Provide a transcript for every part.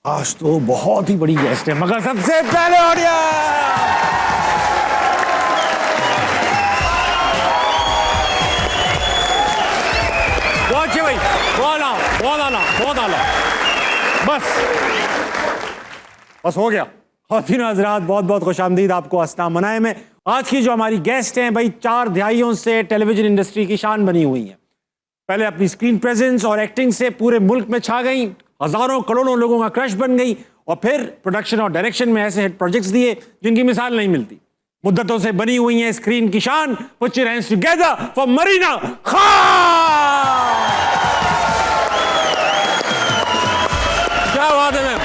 आज तो बहुत ही बड़ी गेस्ट है, मगर सबसे पहले ऑडियंस बहुत भाई, बहुत आला। बस हो गया। ख़वातीन हज़रात, बहुत बहुत खुशामदीद आपको अस्नाम मनाए में। आज की जो हमारी गेस्ट हैं भाई, 4 दहाइयों से टेलीविजन इंडस्ट्री की शान बनी हुई हैं। पहले अपनी स्क्रीन प्रेजेंस और एक्टिंग से पूरे मुल्क में छा गई, हजारों करोड़ों लोगों का क्रश बन गई, और फिर प्रोडक्शन और डायरेक्शन में ऐसे हिट प्रोजेक्ट्स दिए जिनकी मिसाल नहीं मिलती। मुद्दतों से बनी हुई है स्क्रीन की शान। Put your hands together for Marina Khan. क्या बात है मैम।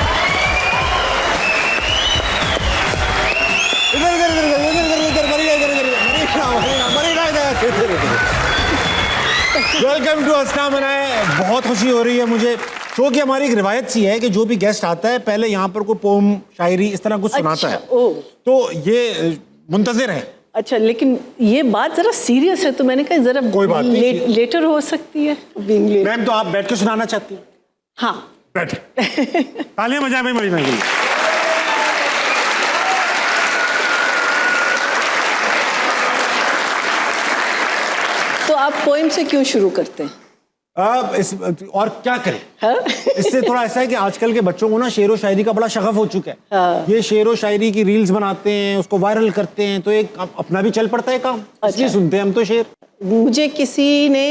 वेलकम टू अस्नाम मनाए। बहुत खुशी हो रही है मुझे। शो की हमारी एक रिवायत सी है कि जो भी गेस्ट आता है पहले यहाँ पर कोई पोम, शायरी इस तरह कुछ सुनाता है। तो ये मुंतजिर है। अच्छा, लेकिन ये बात जरा सीरियस है, तो मैंने कहा जरा कोई बात नहीं, लेटर हो सकती है। मैम तो आप बैठ के सुनाना चाहती हैं? हाँ, बैठ। तालियां बजाएं भाई मरीना के लिए। तो आप पोइम से क्यों शुरू करते हैं? और क्या करें? हाँ? इससे थोड़ा ऐसा है कि आजकल के बच्चों को ना शेरो शायरी का बड़ा शगफ हो चुका है। हाँ। ये शेरो शायरी की रील्स बनाते हैं, उसको वायरल करते हैं, तो एक अपना भी चल पड़ता है काम। इसलिए सुनते हैं हम तो शेर। मुझे किसी ने,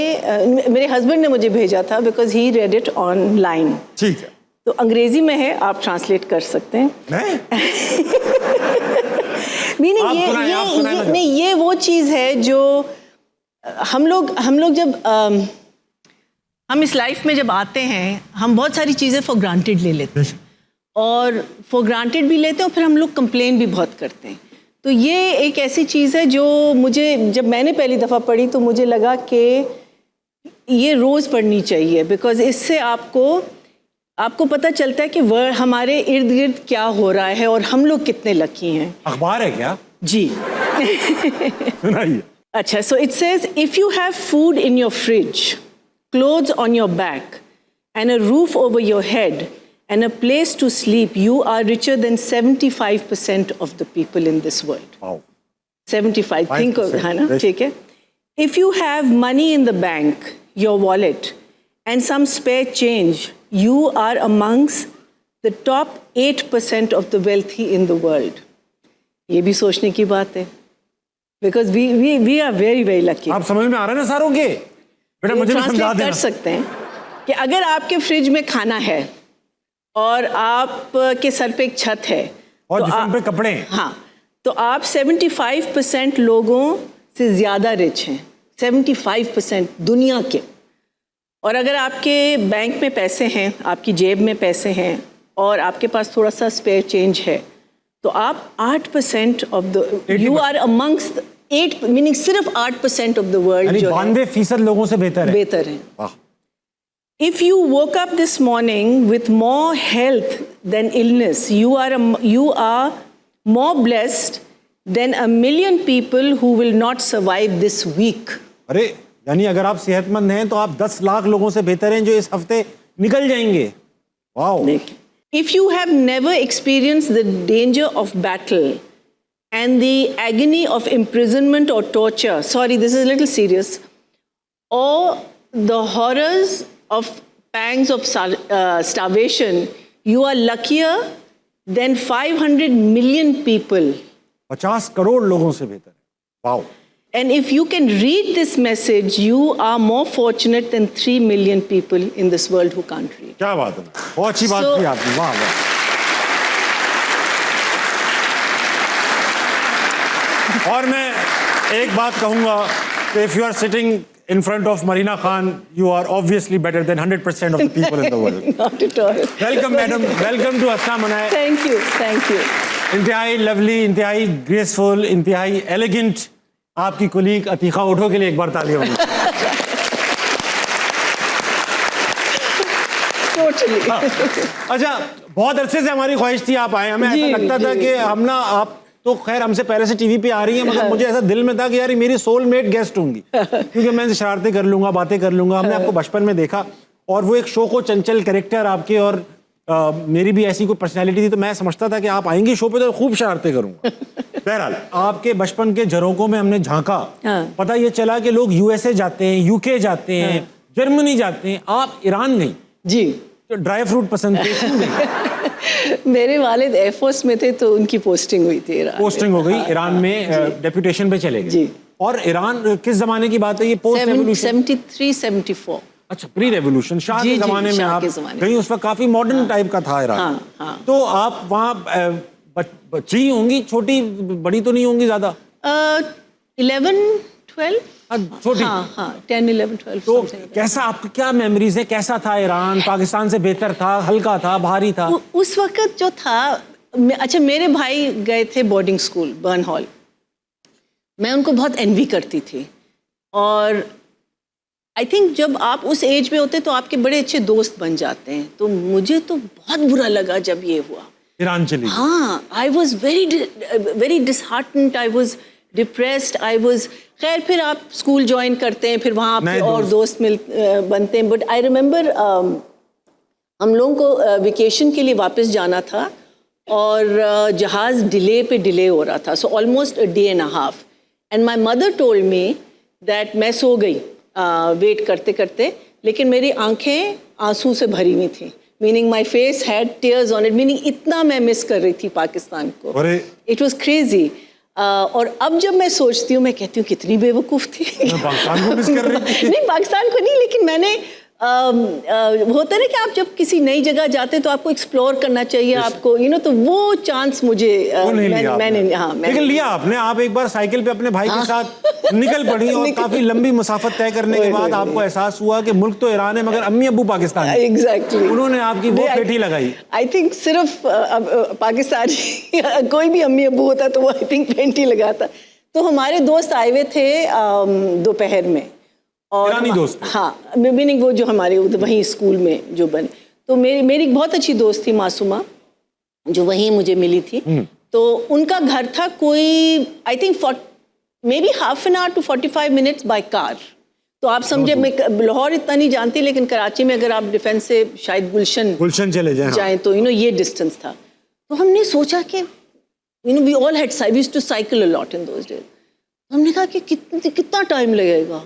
मेरे हस्बैंड ने मुझे भेजा था, because he read it online. ठीक है, तो अंग्रेजी में है, आप ट्रांसलेट कर सकते हैं। नहीं, ये वो चीज़ है जो हम लोग जब हम इस लाइफ में जब आते हैं, हम बहुत सारी चीज़ें फॉर ग्रांटेड ले लेते हैं, और फॉर ग्रांटेड भी लेते हैं, और फिर हम लोग कंप्लेन भी बहुत करते हैं। तो ये एक ऐसी चीज़ है जो मुझे, जब मैंने पहली दफ़ा पढ़ी तो मुझे लगा कि ये रोज़ पढ़नी चाहिए, बिकॉज इससे आपको पता चलता है कि वह हमारे इर्द गिर्द क्या हो रहा है और हम लोग कितने लकी हैं। अखबार है क्या? जी। सुनाइए। अच्छा, so it says, if you have food in your fridge, clothes on your back, and a roof over your head, and a place to sleep, you are richer than 75% of the people in this world. Wow. 75, think of, है ना, ठीक है? If you have money in the bank, your wallet, and some spare change, you are amongst the top 8% of the wealthy in the world. ये भी सोचने की बात है। Because we are very very lucky. आप समझ में आ रहा है ना सारों के? बेटा मुझे भी समझा देना। कर सकते हैं कि अगर आपके फ्रिज में खाना है और आपके सर पे एक छत है और तो जिस्म पे कपड़े हैं, हाँ, तो आप 75% लोगों से ज़्यादा रिच हैं। 75% दुनिया के। और अगर आपके बैंक में पैसे हैं, आपकी जेब में पैसे हैं, और आपके पास थोड़ा सा स्पेयर चेंज है, तो आप 8% of the, you are amongst 8, meaning सिर्फ 8% ऑफ द वर्ल्ड जो 92% लोगों से बेहतर है। वाह। If you woke up this morning with more health than illness, you are more blessed than 1,000,000 people who will not survive this week. अरे यानी अगर आप सेहतमंद हैं तो आप 10 लाख लोगों से बेहतर हैं जो इस हफ्ते निकल जाएंगे। Wow. If you have never experienced the danger of battle and the agony of imprisonment or torture, sorry, this is a little serious, or the horrors of pangs of starvation, you are luckier than 500 million people. 50 crore लोगों से बेहतर है। Wow. And if you can read this message, you are more fortunate than 3 million people in this world who can't read. क्या बात है, बहुत अच्छी बात की आपने। वाह वाह। और मैं एक बात कहूँगा कि if you are sitting in front of Marina Khan, you are obviously better than 100% of the people in the world. Not at all. Welcome, madam. Welcome to अस्नाम मनाए। Thank you, thank you. इंतहाई lovely, इंतहाई graceful, इंतहाई elegant आपकी colleague Atika उठो के लिए एक बार तालियां होंगी। अच्छा, बहुत अरसे से हमारी ख्वाहिश थी आप आए। हमें ऐसा लगता था कि हम ना, आप तो खैर हमसे पहले से टीवी पे आ रही हैं, मगर मुझे ऐसा दिल में था कि यार मेरी सोलमेट गेस्ट होंगी, क्योंकि मैं इनसे शरारतें कर लूंगा, बातें कर लूंगा। हमने आपको बचपन में देखा, और वो एक शो को चंचल कैरेक्टर आपके, और मेरी भी ऐसी कोई पर्सनैलिटी थी तो मैं समझता था कि आप आएंगे शो पे तो खूब शरारतें करूंगा। बहरहाल आपके बचपन के झरोकों में हमने झांका, पता ये चला कि लोग यूएसए जाते हैं, यूके जाते हैं, जर्मनी जाते हैं, आप ईरान गई जी। तो ड्राई फ्रूट पसंद थे, क्यों गई? मेरे वालिद एयरफोर्स में थे तो उनकी पोस्टिंग हुई थी ईरान पोस्टिंग हो गई ईरान में, डेप्यूटेशन पे चले गए जी। और ईरान किस जमाने की बात है ये? Post revolution 73-74। अच्छा, प्री रेवोल्यूशन, शाह के जमाने में आप कहीं, उस वक्त काफी मॉडर्न टाइप का था ईरान। तो आप वहाँ बच्ची होंगी, छोटी, बड़ी तो नहीं होंगी ज्यादा? 11-12 छोटी। हाँ 10-11-12। तो कैसा, आपकी क्या मेमोरीज है, कैसा था ईरान? पाकिस्तान से बेहतर था, हल्का था, भारी था? उस वक्त जो था, अच्छा मेरे भाई गए थे बोर्डिंग स्कूल बर्न हॉल, मैं उनको बहुत एनवी करती थी। और आई थिंक जब आप उस एज में होते तो आपके बड़े अच्छे दोस्त बन जाते हैं, तो मुझे तो बहुत बुरा लगा जब ये हुआ, ईरान चली। हाँ, I was very disheartened, I was depressed, I was, खैर फिर आप स्कूल ज्वाइन करते हैं, फिर वहाँ आपके और दोस्त बनते हैं। बट आई रिमेंबर हम लोगों को वेकेशन के लिए वापस जाना था और जहाज़ डिले पे डिले हो रहा था, so almost a day and a half, and my mother told me that मैं सो गई वेट करते करते, लेकिन मेरी आंखें आंसू से भरी हुई थी, meaning my face had tears on it, meaning इतना मैं मिस कर रही थी पाकिस्तान को। It was crazy. और अब जब मैं सोचती हूँ, मैं कहती हूँ कितनी बेवकूफ़ थी। पाकिस्तान को मिस कर रही थी? नहीं, पाकिस्तान को नहीं, लेकिन मैंने होता है ना कि आप जब किसी नई जगह जाते हैं तो आपको एक्सप्लोर करना चाहिए, आपको तो वो चांस मुझे मैंने हाँ, लेकिन लिया आपने। आप एक बार साइकिल पे अपने भाई के साथ निकल पड़ी और काफी लंबी मुसाफत तय करने के बाद आपको एहसास हुआ कि मुल्क तो ईरान है मगर अम्मी अब्बू पाकिस्तान है। एग्जैक्टली। उन्होंने आपकी वो पेटी लगाई। आई थिंक सिर्फ पाकिस्तानी कोई भी अम्मी अब्बू होता तो वो आई थिंक पेटी लगाता। तो हमारे दोस्त आए हुए थे दोपहर में, और ईरानी दोस्त? हाँ, मीनिंग वो जो हमारे वहीं स्कूल में जो बने। तो मेरी बहुत अच्छी दोस्त थी मासूमा, जो वहीं मुझे मिली थी। तो उनका घर था कोई I think maybe half an hour to 45 minutes by car. तो आप समझे, मैं लाहौर इतना नहीं जानती, लेकिन कराची में अगर आप डिफेंस से शायद गुलशन चले जाएं तो ये डिस्टेंस था। तो हमने सोचा कि we all had we used to cycle a lot in those days. हमने कहा कि कितना टाइम लगेगा,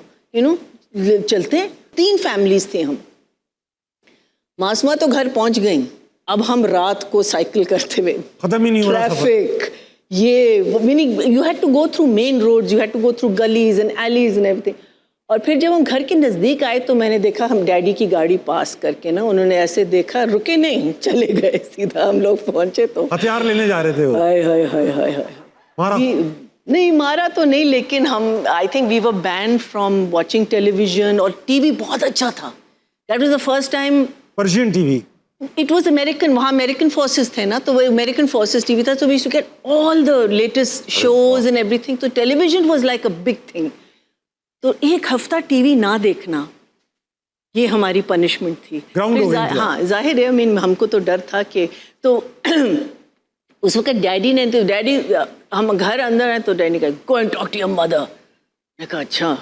चलते हैं। 3 फैमिलीज थे हम। मासूमा तो घर पहुंच गई, अब हम रात को साइकिल करते हुए, खत्म ही नहीं हो रहा ट्रैफिक, ये meaning you had to go through main roads, you had to go through गलीज एंड एलीज एंड एवरीथिंग। और फिर जब हम घर के नज़दीक आए तो मैंने देखा, हम डैडी की गाड़ी पास करके ना, उन्होंने ऐसे देखा, रुके नहीं, चले गए सीधा। हम लोग पहुंचे तो हथियार लेने जा रहे थे वो। हाय हाय हाय हाय हाय। मारा? नहीं, मारा तो नहीं, लेकिन हम I think we were banned from watching television. और टीवी बहुत अच्छा था, that was the first time. Persian TV? It was American, वहाँ अमेरिकन फोर्सेस थे ना, तो वो अमेरिकन फोर्सेस टीवी था, so we used to get all the latest shows and everything, तो television was like a big thing। तो एक हफ्ता टीवी ना देखना, ये हमारी पनिशमेंट थी। हाँ, जाहिर है, मीन हमको तो डर था कि तो उस वक्त डैडी ने, तो डैडी, हम घर अंदर आए तो डैडी ने कहा go and talk to your mother. मैं कहा अच्छा।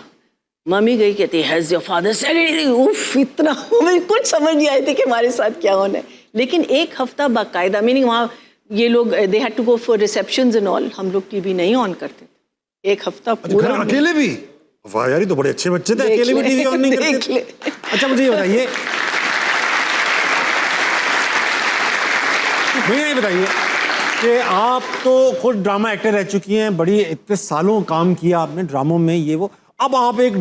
मम्मी गई, कहती has your father said anything? उफ, इतना मुझे कुछ समझ नहीं आई थी कि हमारे साथ क्या होना है। लेकिन एक हफ्ता बाकायदा, मीनिंग वहाँ ये लोग they had to go for receptions and all, हम लोग टीवी नहीं ऑन करते थे एक हफ्ता पूरा। अकेले भी? वाह यार, ये तो बड़े अच्छे बच्चे थे, अकेले भी टीवी ऑन नहीं करते। अच्छा मुझे ये बताइए, मुझे ये बताइए कि आप तो खुद ड्रामा एक्टर रह चुकी हैं, बड़ी इतने सालों काम किया आपने ड्रामों में, ये वो, अब आप एक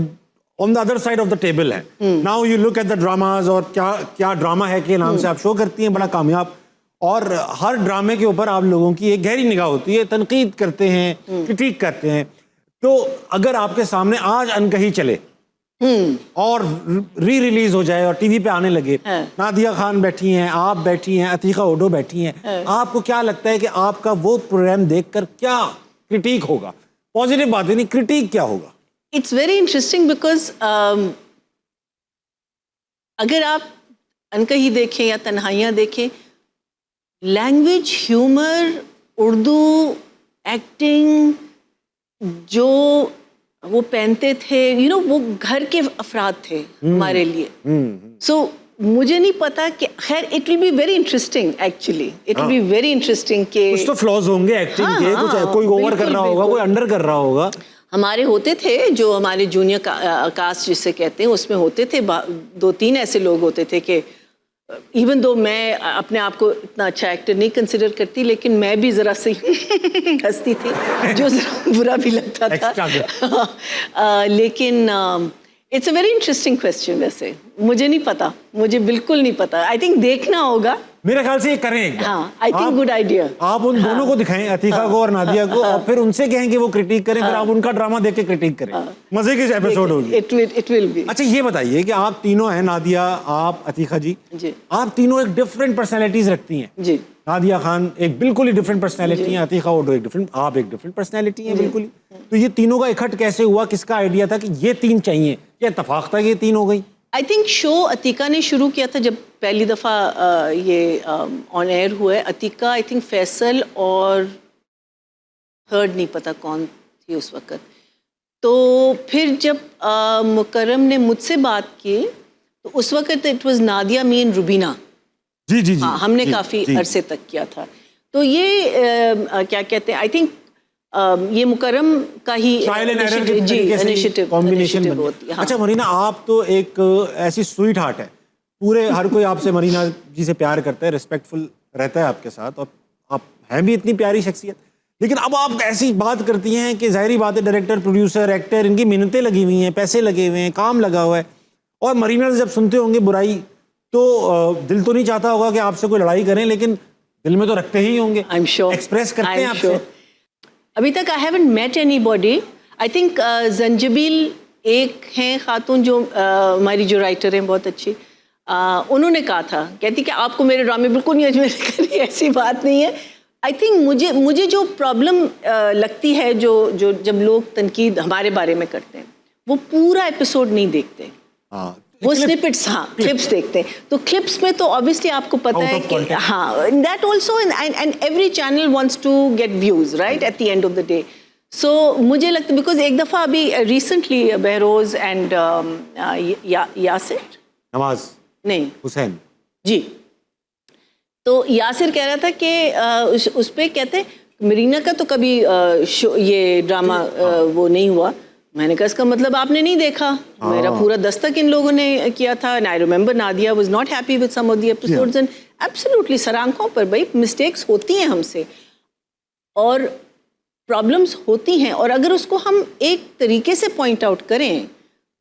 on the other side of the table है। Now you look at the dramas, और क्या ड्रामा है के नाम से आप शो करती हैं, बड़ा कामयाब, और हर ड्रामे के ऊपर आप लोगों की एक गहरी निगाह होती है, तनकीद करते हैं, क्रिटिक करते हैं। तो अगर आपके सामने आज अनकही चले और री रिलीज हो जाए और टीवी पे आने लगे, नादिया खान बैठी हैं, आप बैठी हैं, अतीका ओडो बैठी हैं, आपको क्या लगता है कि आपका वो प्रोग्राम देखकर क्या क्रिटिक होगा? पॉजिटिव बात है, नहीं, क्रिटिक क्या होगा? इट्स वेरी इंटरेस्टिंग बिकॉज अगर आप अनकही देखें या तन्हाइयाँ देखें, लैंग्वेज, ह्यूमर, उर्दू, एक्टिंग, जो वो पहनते थे, वो घर के अफराद थे हमारे लिए। सो मुझे नहीं पता कि खैर it will be very interesting actually, it will be very interesting के कुछ तो फ्लॉज होंगे एक्टिंग हाँ, के, हाँ, कुछ कोई ओवर कर रहा होगा, कोई अंडर कर रहा होगा। हमारे होते थे जो हमारे जूनियर कास्ट जिसे कहते हैं, उसमें होते थे 2-3 ऐसे लोग होते थे कि इवन दो मैं अपने आप को इतना अच्छा एक्टर नहीं कंसिडर करती, लेकिन मैं भी ज़रा सी हंसती थी जो ज़रा बुरा भी लगता था। लेकिन it's a very interesting question. वैसे मुझे नहीं पता, मुझे बिल्कुल नहीं पता। आई थिंक देखना होगा, मेरे ख्याल से ये करें एक बार। हाँ, आई थिंक गुड आइडिया। आप उन दोनों को दिखाएं, अतीका को और नादिया को, और फिर उनसे कहें कि वो क्रिटिक करें, फिर आप उनका ड्रामा देख के क्रिटिक करें। मजे की एपिसोड होगी। It will be. अच्छा ये बताइए कि आप तीनों हैं, नादिया, आप, अतीका जी, आप तीनों एक डिफरेंट पर्सनैलिटीज रखती हैं जी। नादिया खान एक बिल्कुल ही डिफरेंट पर्सनैलिटी है, अतीका वो एक डिफरेंट, आप एक डिफरेंट पर्सनैलिटी है बिल्कुल ही। तो ये तीनों का इकट्ठ कैसे हुआ, किसका आइडिया था कि ये तीन चाहिए, क्या इत्तेफाक था कि ये तीन हो गई? आई थिंक शो अतीका ने शुरू किया था जब पहली दफ़ा ये ऑन एयर हुआ है। अतीका, आई थिंक फैसल और थर्ड नहीं पता कौन थी उस वक़्त। तो फिर जब मुकर्रम ने मुझसे बात की तो उस वक़्त it was Nadia, me and Rubina. जी जी जी, हाँ, हमने काफ़ी अरसे तक किया था। तो ये क्या कहते हैं, आई थिंक ये मुकर्रम का ही इनिशिएटिव कॉम्बिनेशन होती है। अच्छा मरीना, आप तो एक ऐसी स्वीट हार्ट है, पूरे हर कोई आपसे, मरीना जी से प्यार करता है, रिस्पेक्टफुल रहता है आपके साथ, और आप हैं भी इतनी प्यारी शख्सियत। लेकिन अब आप ऐसी बात करती हैं कि जाहिर बात है डायरेक्टर, प्रोड्यूसर, एक्टर, इनकी मेहनतें लगी हुई हैं, पैसे लगे हुए हैं, काम लगा हुआ है, और मरीना जब सुनते होंगे बुराई तो दिल तो नहीं चाहता होगा कि आपसे कोई लड़ाई करें, लेकिन दिल में तो रखते ही होंगे, आई एम श्योर, एक्सप्रेस करते हैं आपसे। अभी तक I haven't met anybody. I think Zanjabeel एक हैं खातून जो हमारी जो राइटर हैं बहुत अच्छी, उन्होंने कहा था, कहती कि आपको मेरे ड्रामे बिल्कुल नहीं अजमेर करी, ऐसी बात नहीं है। आई थिंक मुझे जो प्रॉब्लम लगती है, जो जब लोग तनकीद हमारे बारे में करते हैं, वो पूरा एपिसोड नहीं देखते, वो स्निपेट्स, हाँ, क्लिप्स देखते हैं। तो क्लिप्स में तो ऑब्वियसली आपको पता है कि हाँ, that also, and every channel wants to get views right at the end of the day. So मुझे लगता है बिकॉज एक दफ़ा अभी रिसेंटली बहरोज एंड यासिर नवाज नहीं हुसैन जी, तो यासिर कह रहा था कि उस पे कहते मरीना का तो कभी ये ड्रामा वो नहीं हुआ। मैंने कहा इसका मतलब आपने नहीं देखा, मेरा पूरा दस्तक इन लोगों ने किया था। And I remember Nadia was not happy with some of the episodes, and absolutely सर आंखों पर भाई मिस्टेक्स होती हैं हमसे और प्रॉब्लम्स होती हैं, और अगर उसको हम एक तरीके से पॉइंट आउट करें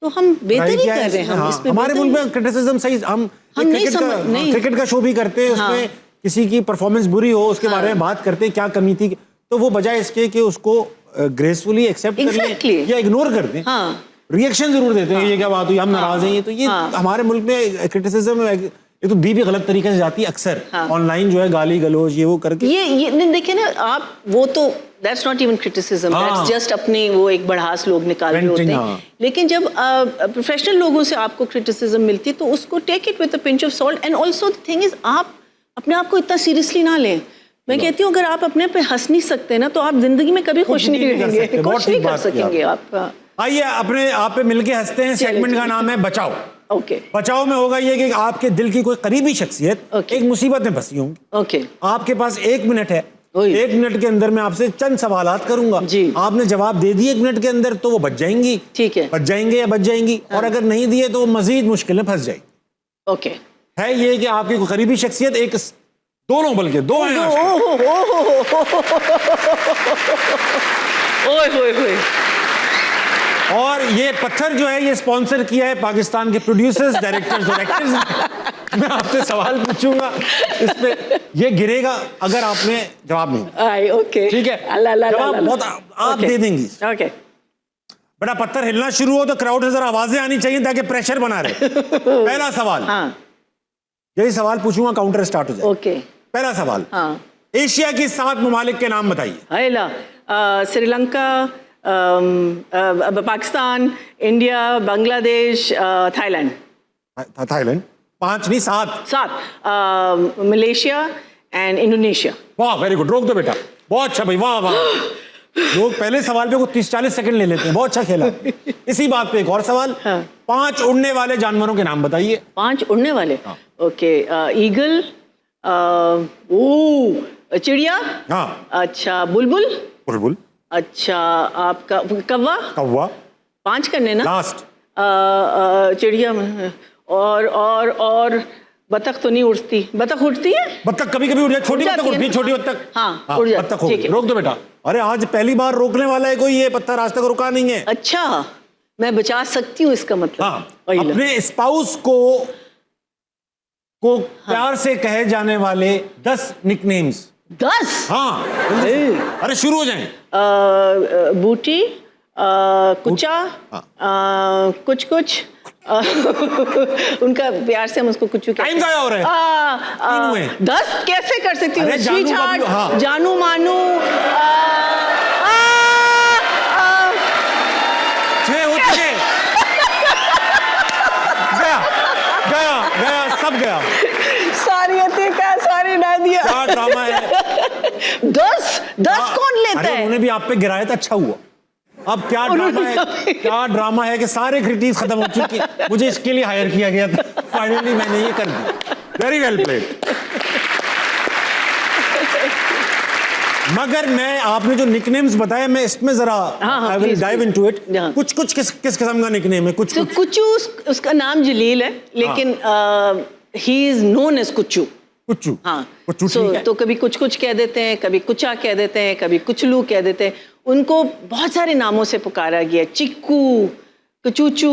तो हम बेहतरी कर रहे हैं। हम इसमें हमारे मुल्क में क्रिटिसिज्म सही, हम क्रिकेट का शो भी करते हैं, उसमें किसी की परफॉर्मेंस बुरी हो उसके बारे में बात करते हैं, क्या कमी थी, तो वो बजाय इसके कि उसको ग्रेसफुली एक्सेप्ट कर लें या इग्नोर कर दें, रिएक्शन जरूर देते हैं, ये क्या बात हुई, हम नाराज हैं, ये तो ये हमारे मुल्क में क्रिटिसिज्म ये तो भी गलत तरीके से जाती है अक्सर, ऑनलाइन जो है गाली गलोच ये वो करके। ये देखिए ना आप, वो तो that's not even criticism, that's just अपने वो एक बढ़ास लोग निकाल रहे होते हैं। लेकिन जब प्रोफेशनल लोगों से आपको क्रिटिसिज्म मिलती है तो उसको take it with a pinch of salt, and also the thing is आप अपने आप को इतना सीरियसली ना लें। मैं कहती हूँ अगर आप अपने पे हंस नहीं सकते ना तो आप जिंदगी में कभी खुश नहीं रहेंगे, कुछ नहीं कर सकेंगे आप। आइए अपने आप पे मिलके हंसते हैं। सेगमेंट का नाम है बचाओ। ओके, बचाओ में होगा ये कि आपके दिल की कोई करीबी शख्सियत एक मुसीबत में फंसी होंगी। ओके, आपके पास 1 मिनट है, 1 मिनट के अंदर मैं आपसे चंद सवालात करूंगा जी। आपने जवाब दे दिए 1 मिनट के अंदर तो वो बच जाएंगी, ठीक है, बच जाएंगे या बच जाएंगी, और अगर नहीं दिए तो मजीद मुश्किल में फंस जाएगी। ओके, है ये कि आपकी कोई करीबी शख्सियत, एक दोनों बल्कि दो हैं, और ये पत्थर जो है ये स्पॉन्सर किया है पाकिस्तान के प्रोड्यूसर्स, डायरेक्टर्स और एक्टर्स। मैं आपसे सवाल पूछूंगा, इस पे ये गिरेगा अगर आपने जवाब नहीं। ओके, ठीक है, जवाब बहुत आप दे देंगी। ओके, बड़ा पत्थर हिलना शुरू हो तो क्राउड से जरा आवाजें आनी चाहिए ताकि प्रेशर बना रहे। पहला सवाल, यही सवाल पूछूंगा, काउंटर स्टार्ट हो जाए। ओके, पहला सवाल, एशिया की 7 ममालिक के नाम बताइए। Sri Lanka, Pakistan, India, Bangladesh, Thailand. Thailand 5 नहीं 7। Malaysia and Indonesia. वाह, वेरी गुड, रोक दो बेटा, बहुत अच्छा भाई, वाह वाह। लोग पहले सवाल पे को 30-40 सेकंड ले लेते हैं, बहुत अच्छा खेला। इसी बात पे एक और सवाल, 5 उड़ने वाले जानवरों के नाम बताइए। 5 उड़ने वाले, ओके, ईगल, ओ चिड़िया, हाँ, अच्छा बुलबुल, बुलबुल, अच्छा आपका कौवा, कौवा, 5 करने ना, लास्ट, चिड़िया, और बतख तो नहीं उड़ती, बतख उड़ती है? बत्तख कभी कभी उड़ जाती, छोटी बत्तख उड़ती है, छोटी बत्तख, हाँ उड़ जाती, बत्तख होगी। रोक दो बेटा। अरे आज पहली बार रोकने वाला है कोई, ये पत्थर आज तक रुका नहीं है। अच्छा, मैं बचा सकती हूँ इसका मतलब। हाँ, अपने स्पाउस को प्यार से कहे जाने वाले 10 निकनेम्स। 10? हाँ, अरे शुरू हो जाएं। बूटी, कुचा, कुछ कुछ, उनका प्यार से हम उसको कुछ टाइम जाया हो रहा है। 10 कैसे कर सकती हूँ? हाँ। जानू मानू, 6 हो चुके। गया सब गया। सारी ना दिया। क्या ड्रामा है। 10 कौन लेता है? उन्होंने भी आप पे गिराया था, अच्छा हुआ। अब क्या ड्रामा है कि सारे क्रिटिक्स खत्म हो चुकी, मुझे इसके लिए हायर किया गया था, फाइनली मैंने ये कर दिया। Very well played. मगर मैं आपने जो निकनेम्स बताए, मैं इसमें जरा I will dive into it. कुछ किस किस्म का निकनेम है? कुछ कुचू, उसका नाम जलील है, लेकिन ही इज नोन एज कुचू। कुच्चू, हाँ, कुच्चू ठीक है। तो कभी कुछ कह देते हैं, कभी कुचा कह देते हैं, कभी कुचलू कह देते हैं। उनको बहुत सारे नामों से पुकारा गया, चिक्कू, कचूचू,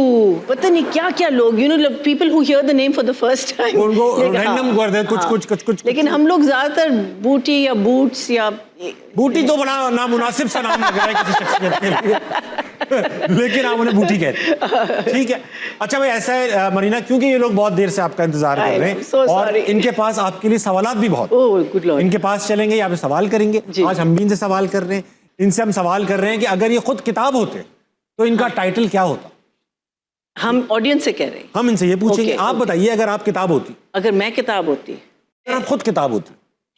पता नहीं क्या क्या लोग, you know, people who here the name for the first time उनको रैंडम कर दे कुछ। लेकिन हम लोग ज्यादातर बूटी या बूट्स या बूटी तो बड़ा नामुनासिब सा नाम लग रहा है किसी शख्सियत के लिए, लेकिन आप उन्हें बूटी कहते, ठीक है। अच्छा भाई, ऐसा है मरीना, क्योंकि ये लोग बहुत देर से आपका इंतजार कर रहे हैं और इनके पास आपके लिए सवालात भी बहुत, गुड लॉर्ड, इनके पास चलेंगे, यहाँ पे सवाल करेंगे। आज हम भी इनसे सवाल कर रहे हैं, इनसे हम सवाल कर रहे हैं कि अगर ये खुद किताब होते तो इनका टाइटल क्या होता? हम ऑडियंस से कह रहे हैं, हम इनसे ये पूछेंगे। आप बताइए, अगर आप किताब होती, अगर मैं किताब होती, अगर आप खुद किताब होती,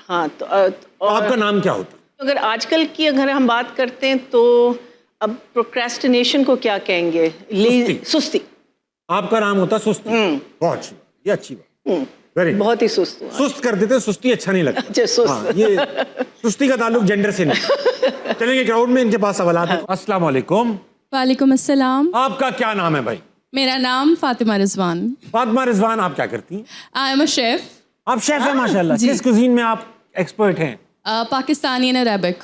हाँ, तो आपका नाम क्या होता? अगर आजकल की अगर हम बात करते हैं तो अब प्रोक्रेस्टिनेशन को क्या कहेंगे? सुस्ती। आपका नाम होता सुस्ती। बहुत अच्छी बात, ये अच्छी बात, वेरी, बहुत ही सुस्त हुआ। सुस्त कर देते, सुस्ती अच्छा नहीं लगता। अच्छा, सुस्त। हाँ, ये सुस्ती का ताल्लुक जेंडर से नहीं। चलेंगे क्राउड में, इनके पास सवाल है। अस्सलाम वालेकुम। वालेकुम अस्सलाम। आपका क्या नाम है भाई? मेरा नाम फातिमा रिजवान। फातिमा रिजवान, आप क्या करती हैं? I am a chef. आप शेफ हैं, माशाल्लाह। किस कुजीन में आप एक्सपर्ट हैं? Pakistani and Arabic.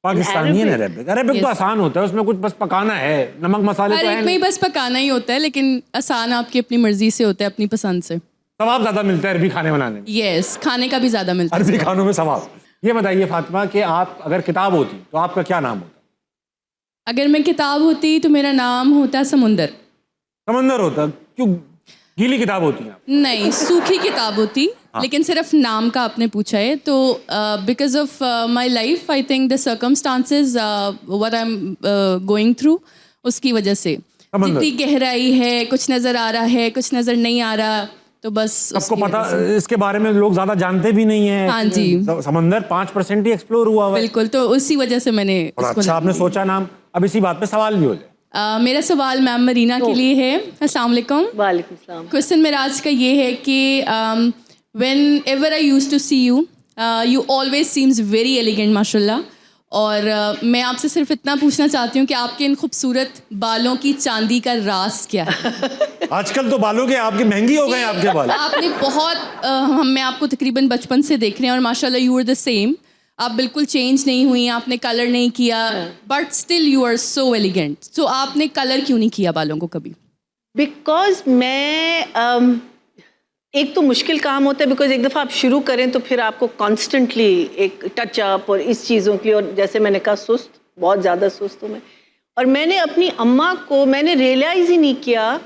Pakistani and Arabic. Arabic तो आसान होता है, उसमें कुछ बस पकाना है, नमक मसाले तो है नहीं, बस पकाना ही होता है, लेकिन आसान आपकी अपनी मर्जी से होता है, अपनी पसंद से। सवाब ज्यादा मिलता है अरबी खाने बनाने में। यस, खाने का भी ज्यादा मिलता है अरबी खानों में सवाब। ये बताइए फातिमा कि आप अगर किताब होती तो आपका क्या नाम होता? अगर मैं किताब होती तो मेरा नाम होता समुंदर। समंदर होता? क्यों, गीली किताब होती है? नहीं, सूखी किताब होती। लेकिन सिर्फ नाम का आपने पूछा है तो because of my life I think the circumstances what I am going through, उसकी वजह से जितनी गहराई है, कुछ नज़र आ रहा है, कुछ नज़र नहीं आ रहा, तो बस आपको पता, इसके बारे में लोग ज्यादा जानते भी नहीं है। हाँ जी, समंदर 5% ही एक्सप्लोर हुआ है। बिल्कुल, तो उसी वजह से मैंने अच्छा आपने सोचा नाम। अब इसी बात पे सवाल भी हो जाए। मेरा सवाल मैम मरीना के लिए है। अस्सलाम वालेकुम। वालेकुम सलाम। क्वेश्चन मेरा आज का ये है कि whenever I used to see you, you always seems very elegant माशाल्लाह। और मैं आपसे सिर्फ इतना पूछना चाहती हूँ कि आपके इन खूबसूरत बालों की चांदी का राज क्या है? आजकल तो बालों के आपके महंगी हो गए आपके बाल। आपने बहुत मैं आपको तकरीबन बचपन से देख रहे हैं और माशाल्लाह यू आर द सेम। आप बिल्कुल चेंज नहीं हुई, आपने कलर नहीं किया, but still you are so elegant. So आपने कलर क्यों नहीं किया बालों को कभी? बिकॉज मैं एक तो मुश्किल काम होता है, बिकॉज एक दफ़ा आप शुरू करें तो फिर आपको कॉन्स्टेंटली एक टच अप और इस चीज़ों की, और जैसे मैंने कहा सुस्त, बहुत ज़्यादा सुस्त हूँ मैं। और मैंने अपनी अम्मा को, मैंने रियलाइज़ ही नहीं किया।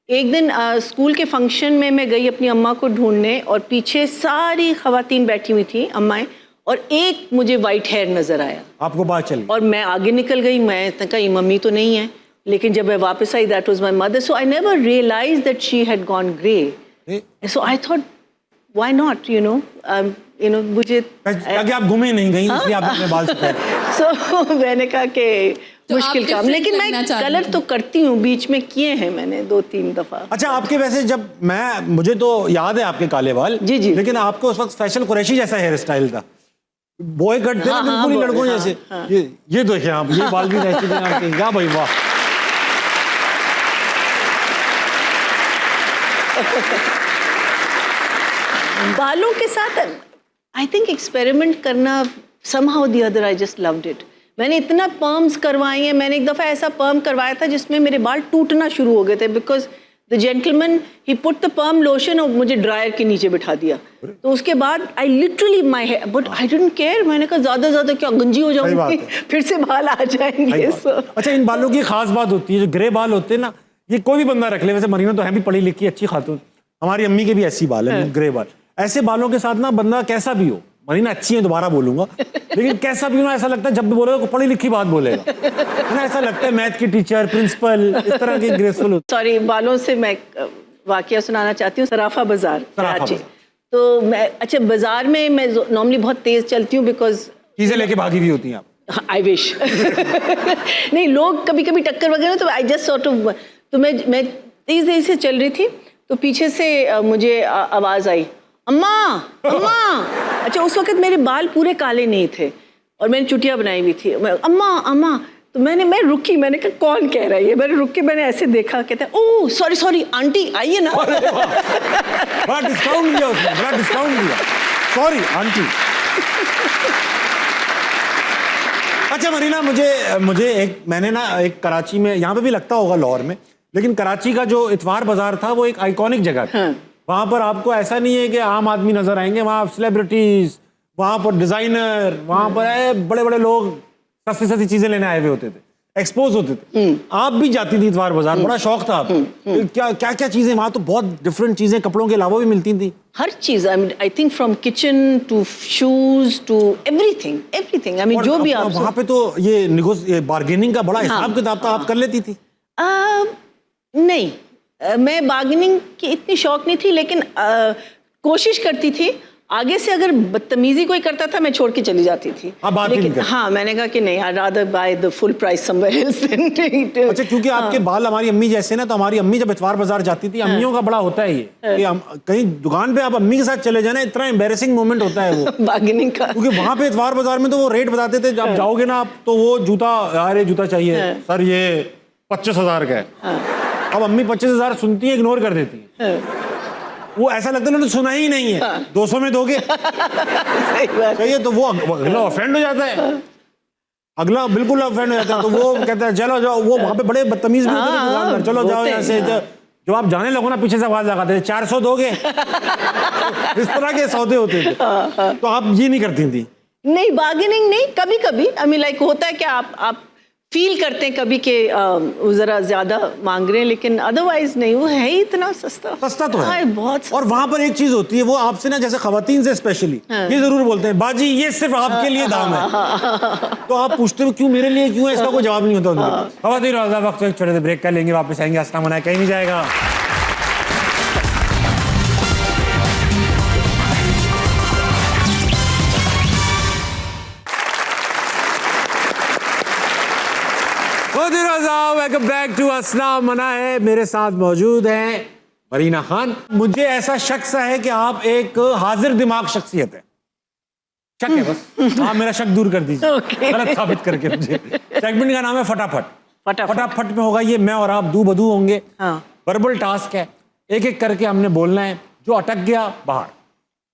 एक दिन स्कूल के फंक्शन में मैं गई अपनी अम्मा को ढूंढने और पीछे सारी ख़वातीन बैठी हुई थी, अम्माएँ, और एक मुझे वाइट हेयर नज़र आया। आपको बात चली और मैं आगे निकल गई, मैं कहा ये मम्मी तो नहीं है, लेकिन जब मैं वापस आई that was my mother. So I never realised that she had gone grey. So I thought, why not, you know? मुझे ताकि आप घूमे नहीं गई इसलिए आप अपने बाल सफेद। सो मैंने कहा कि तो मुश्किल आप काम, different लेकिन करना मैं चाह रही कलर थी। तो करती हूँ, बीच में किए हैं मैंने 2-3 दफा। अच्छा, आपके वैसे जब मुझे तो याद है आपके काले बाल, जी, जी। लेकिन आपको उस वक्त फैशन कुरैशी जैसा हेयर स्टाइल था, बॉय कट थे ना, हाँ, बिल्कुल ही boy, लड़कों हाँ, जैसे। हाँ। ये देखिए आप, ये बाल भी ऐसे थे आपके, क्या भाई वाह। बालों के साथ आई थिंक एक्सपेरिमेंट करना, somehow the other I just loved it. मैंने इतना पर्म्स करवाई हैं, मैंने एक दफ़ा ऐसा पर्म करवाया था जिसमें मेरे बाल टूटना शुरू हो गए थे, because the gentleman he put the perm lotion और मुझे ड्रायर के नीचे बिठा दिया। तो उसके बाद I literally my hair, but I didn't care, मैंने कहा ज़्यादा ज़्यादा क्या गंजी हो सही बात जाऊंगी, है। फिर से बाल आ जाएंगे। सही बात। अच्छा, इन बालों की खास बात होती है, जो ग्रे बाल होते हैं ना, ये कोई भी बंदा रख ले, वैसे मरीना तो है भी पढ़ी लिखी अच्छी खातून, हमारी अम्मी के भी ऐसी बाल है, ग्रे बाल। ऐसे बालों के साथ ना बंदा कैसा भी हो, मरीना अच्छी है दोबारा बोलूंगा, लेकिन कैसा भी हो ना, ऐसा लगता है जब भी बोलेगा पढ़ी लिखी बात बोलेगा, है ना, ऐसा लगता है मैथ की टीचर, प्रिंसिपल, इस तरह के ग्रेसफुल होते। सॉरी, बालों से मैं वाकया सुनाना चाहती हूँ। सराफा बाजार सराफा कराची। बाजार। तो मैं, अच्छा, बाजार में मैं नॉर्मली बहुत तेज चलती हूँ, बिकॉज चीजें लेके भागी भी होती हैं आप। आई विश नहीं, लोग कभी कभी टक्कर वगैरह, तो आई जस्ट सॉर्ट ऑफ, तो मैं तेज से चल रही थी, तो पीछे से मुझे आवाज आई, अम्मा अम्मा। अच्छा, उस वक्त मेरे बाल पूरे काले नहीं थे और मैंने चुटिया बनाई हुई थी, अम्मा अम्मा। तो मैं रुकी, मैंने कहा कौन कह रहा है ये, मैंने रुक के मैंने ऐसे देखा, कहते हैं ओह सॉरी आंटी आइए ना। बड़ा डिस्काउंट दिया उसने, बड़ा डिस्काउंट दिया, सॉरी आंटी। अच्छा मरीना, मुझे मैंने ना एक कराची में, यहाँ पे भी लगता होगा लाहौर में, लेकिन कराची का जो इतवार बाजार था वो एक आइकॉनिक जगह थी। हाँ। वहाँ पर आपको ऐसा नहीं है कि आम आदमी नजर आएंगे, वहाँ सेलिब्रिटीज, वहाँ पर डिजाइनर, वहाँ पर बड़े बड़े लोग सस्ती सस्ती चीजें लेने आए हुए होते थे, एक्सपोज होते थे। आप भी जाती थी इतवार बाजार, बड़ा शौक था आपको। क्या क्या चीजें वहाँ, तो बहुत डिफरेंट चीजें कपड़ों के अलावा भी मिलती थी। हर चीज, I think from kitchen to shoes to everything, I mean जो भी आप। वहाँ पे तो ये बार्गेनिंग का बड़ा हिसाब किताब था, आप कर लेती थी? नहीं, मैं बार्गेनिंग की इतनी शौक नहीं थी, लेकिन कोशिश करती थी। आगे से अगर बदतमीजी कोई करता था, मैं छोड़ के चली जाती थी। हाँ, मैंने कहा कि नहीं, I rather by the full price somewhere else. अच्छा, क्योंकि आपके बाल हमारी अम्मी जैसे ना, तो हमारी अम्मी जब इतवार बाजार जाती थी, अम्मियों का बड़ा होता है ये कि कहीं दुकान पे आप अम्मी के साथ चले जाना, इतना एम्बेरसिंग मोमेंट होता है वो बार्गेनिंग का, क्योंकि वहाँ पे इतवार बाजार में तो वो रेट बताते थे, जब जाओगे ना आप, तो वो जूता, यार ये जूता चाहिए सर, ये 25,000 का है। अब अम्मी 25,000 सुनती है, इग्नोर कर देती है, वो ऐसा लगता है उन्होंने सुना ही नहीं है। 200 में दोगे चाहिए, तो वो अगला ऑफेंड हो जाता है, अगला बिल्कुल ऑफेंड हो जाता है, तो वो कहता है चलो जाओ। वो वहाँ पे बड़े बदतमीज भी होते थे दुकानदार, चलो जाओ यहाँ से। जो आप जाने लगो ना, पीछे से आवाज लगाते थे 400 दोगे, इस तरह के सौदे होते थे। तो आप ये नहीं करती थी? नहीं, बार्गेनिंग नहीं, कभी कभी आई मीन लाइक होता है कि आप फील करते हैं कभी के वो जरा ज्यादा मांग रहे हैं, लेकिन अदरवाइज नहीं, वो है ही इतना सस्ता तो है बहुत। और वहां पर एक चीज होती है, वो आपसे ना, जैसे खवातीन से स्पेशली ये जरूर बोलते हैं, बाजी ये सिर्फ आपके लिए दाम है। तो आप पूछते हो क्यों, मेरे लिए क्यों है, इसका कोई जवाब नहीं होता उनके। खवातीन वक्त एक छोटे से ब्रेक कर लेंगे, वापस आएंगे, अस्सलाम वालेकुम, कहीं नहीं जाएगा। वेलकम बैक टू अस्सलाम मना है। मेरे साथ मौजूद हैं मरीना खान। मुझे ऐसा शक है कि आप एक हाजिर दिमाग शख्सियत है। शक है बस, आप मेरा शक दूर कर दीजिए गलत साबित करके मुझे। सेगमेंट का नाम है फटाफट में होगा ये, मैं और आप दू बदू होंगे। वर्बल टास्क है, एक एक करके हमने बोलना है, जो अटक गया बाहर।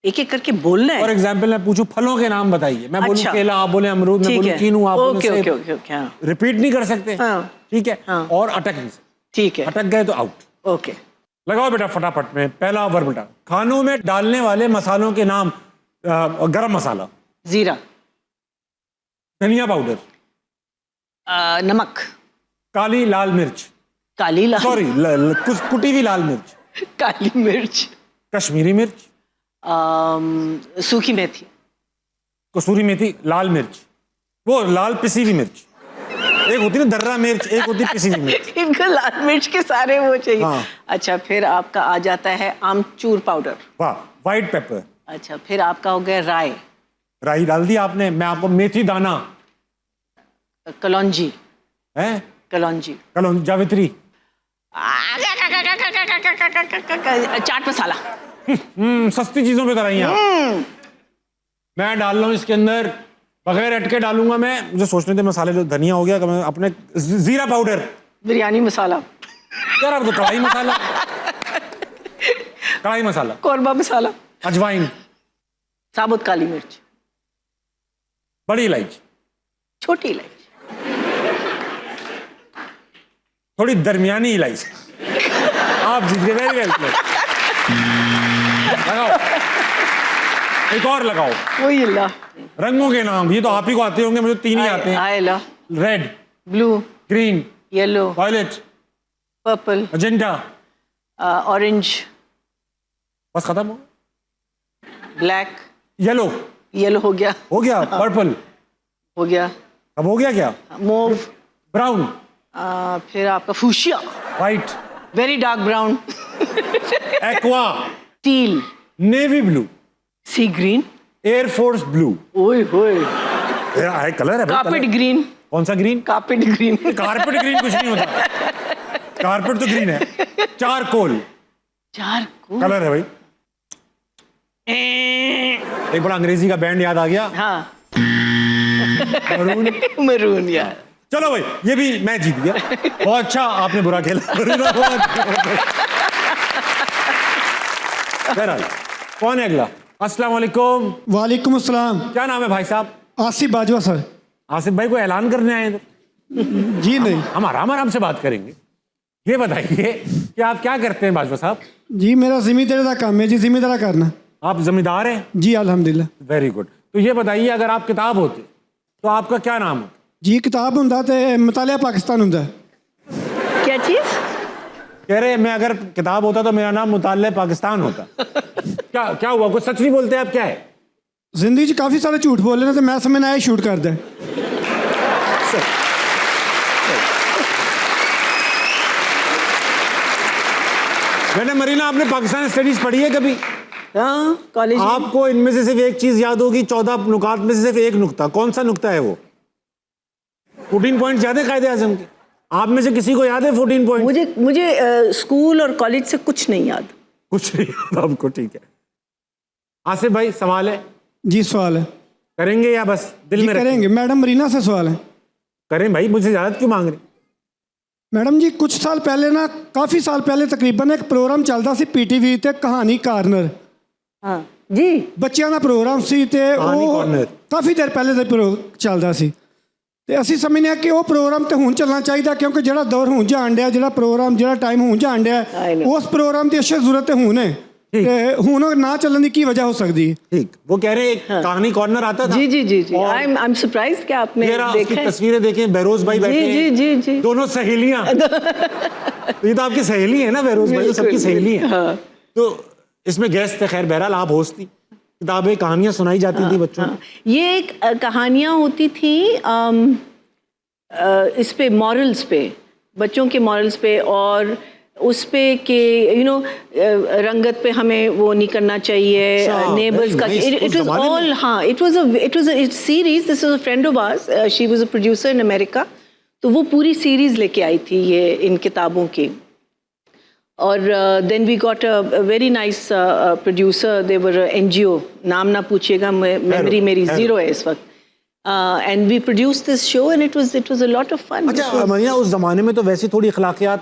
एक एक करके बोलना है? फॉर एग्जाम्पल मैं पूछूं फलों के नाम बताइए, मैं बोलूं केला, आप बोले अमरूद, मैं बोलूं कीनू, आप बोले सेब। रिपीट नहीं कर सकते, ठीक है? और अटक नहीं सकते, ठीक है? अटक गए तो आउट। ओके, लगाओ बेटा फटाफट में। पहला वर्ब बेटा, खानों में डालने वाले मसालों के नाम। गरम मसाला, जीरा, धनिया पाउडर, नमक, काली लाल मिर्च, काली लाल, सॉरी कुटी हुई लाल मिर्च, काली मिर्च, कश्मीरी मिर्च, सूखी मेथी, कसूरी मेथी, लाल मिर्च, वो लाल पिसी हुई मिर्च, एक होती है ना दर्रा मिर्च, एक होती है पिसी हुई मिर्च। इनको लाल मिर्च के सारे वो चाहिए। हाँ। अच्छा, फिर आपका आ जाता है आमचूर पाउडर। वाह, व्हाइट पेपर, अच्छा, फिर आपका हो गया राय, राई डाल दी आपने, मैं आपको मेथी दाना कलौंजी, है, कलौंजी, कल जावित्री, चाट मसाला, सस्ती चीजों पे कराई आप। मैं डाल रहा हूँ इसके अंदर, बगैर अटके डालूंगा मैं, मुझे सोचने दे मसाले, जो धनिया हो गया, मैं अपने जीरा पाउडर, बिरयानी मसाला, यार अब तो कढ़ाई मसाला, कढ़ाई मसाला, कौरमा मसाला, अजवाइन, साबुत काली मिर्च, बड़ी इलायची, छोटी इलायची, थोड़ी दरमियानी इलायची। आप जीत गए, वेरी वेल प्लेड। लगाओ, एक और लगाओ। वही अल्लाह, रंगों के नाम ये तो आप ही को आते होंगे, मुझे 3 ही आते हैं। आयला, red, blue, green, yellow, violet, purple, magenta, orange, बस खत्म हो। ब्लैक, येलो येलो हो गया, पर्पल हो गया, अब हो गया क्या, मोव, ब्राउन, फिर आपका fuchsia, white, very dark brown, aqua, teal, navy blue, sea green, air force blue, ओए होए, कलर है भाई, कार्पेट कलर। ग्रीन, कौन सा green, carpet green, carpet green कुछ नहीं होता, कारपेट तो ग्रीन है। चारकोल चार को, कलर है भाई। एक बड़ा अंग्रेजी का बैंड याद आ गया, हाँ, मरून। मरून यार, चलो भाई, ये भी मैं जीत गया, बहुत अच्छा, आपने बुरा खेला। बहरहाल, कौन है अगला? अस्सलाम वालेकुम। वालेकुम अस्सलाम। क्या नाम है भाई साहब? आसिफ बाजवा सर। आसिफ भाई को ऐलान करने आए हैं? जी नहीं हम आराम से बात करेंगे। ये बताइए कि आप क्या करते हैं बाजवा साहब? जी, मेरा जिम्मेदारी का काम है जी, जिम्मेदारा करना। आप जमींदार हैं? जी अल्हम्दुलिल्लाह। Very good. तो ये बताइए, अगर आप किताब होते तो आपका क्या नाम होता? जी, किताब हुंदा ते मुतालिया पाकिस्तान हुंदा। क्या चीज? कह रहे मैं अगर किताब होता तो मेरा नाम मुताल्ले पाकिस्तान होता। क्या हुआ, कुछ सच नहीं बोलते आप? क्या है जिंदगी च काफी सारे झूठ बोले ना, तो मैं समझना है शूट कर दे। मैंने मरीना, आपने पाकिस्तान स्टडीज पढ़ी है कभी? हाँ, कॉलेज में। आपको इनमें से सिर्फ एक चीज याद होगी, 14 नुकात में से सिर्फ एक नुक्ता। कौन सा नुक्ता है वो? 14 पॉइंट याद है कायदे आजम के? आप में से किसी को याद है 14 पॉइंट? मुझे स्कूल और कॉलेज से कुछ नहीं याद। कुछ नहीं याद आपको, ठीक है। आसिफ भाई, सवाल है? जी सवाल है। करेंगे या बस दिल जी में रखेंगे? करेंगे। मैडम मरीना से सवाल है। करें भाई, मुझसे इजाजत क्यों मांग रहे? मैडम जी, कुछ साल पहले ना, काफी साल पहले तकरीबन एक प्रोग्राम चलता सी पीटीवी ते कहानी कार्नर। हाँ जी, ਬੱਚਿਆਂ ਦਾ ਪ੍ਰੋਗਰਾਮ ਸੀ ਤੇ ਕਹਾਣੀ ਉਹ corner। ਕਾਫੀ ਦੇਰ ਪਹਿਲੇ ਦਾ ਚੱਲਦਾ ਸੀ ਤੇ ਅਸੀਂ ਸਮਝਦੇ ਹਾਂ ਕਿ ਉਹ ਪ੍ਰੋਗਰਾਮ ਤੇ ਹੁਣ ਚੱਲਣਾ ਚਾਹੀਦਾ, ਕਿਉਂਕਿ ਜਿਹੜਾ ਦੌਰ ਹੁਣ ਜਾਣ ਡਿਆ, ਜਿਹੜਾ ਪ੍ਰੋਗਰਾਮ, ਜਿਹੜਾ ਟਾਈਮ ਹੁਣ ਜਾਣ ਡਿਆ, I know। ਉਸ ਪ੍ਰੋਗਰਾਮ ਦੀ ਅਸ਼ਦ ਜ਼ਰੂਰਤ ਹੁਣ ਹੈ ਤੇ ਹੁਣ ਉਹ ਨਾ ਚੱਲਣ ਦੀ ਕੀ ਵਜ੍ਹਾ ਹੋ ਸਕਦੀ ਹੈ? ठीक, वो कह रहे हैं एक कहानी कॉर्नर आता था। जी जी जी जी, और आई एम सरप्राइज कि आपने ये रहा, देखा उसकी है। तस्वीरें देखें, बहरोज भाई बैठे जी हैं, जी जी, दोनों सहेलियां। तो ये तो आपकी सहेली है ना बहरोज भाई, तो सबकी बिल्कुल, सहेली है। हाँ। तो इसमें गेस्ट थे, खैर बहरहाल आप होस्ट थी, किताबें कहानियां सुनाई जाती थी बच्चों को। ये एक कहानियाँ होती थी इस पे, मॉरल्स पे, बच्चों के मॉरल्स पे, और उस पे कि रंगत पे हमें वो नहीं करना चाहिए, अच्छा, नेबर्स very का। nice। इट उस वाज ज़माने ऑल, में? हाँ, it was a series. This was a friend of hours, she was a producer in America, तो वो पूरी सीरीज लेके आई थी ये इन किताबों की। और then we got a very nice producer, they were NGO, नाम ना पूछिएगा, मेमोरी मेरी ज़ीरो है इस वक्त। And we produce this show and it was a lot of fun. अच्छा मरीना, उस जमाने में तो वैसे थोड़ी अखलाकियात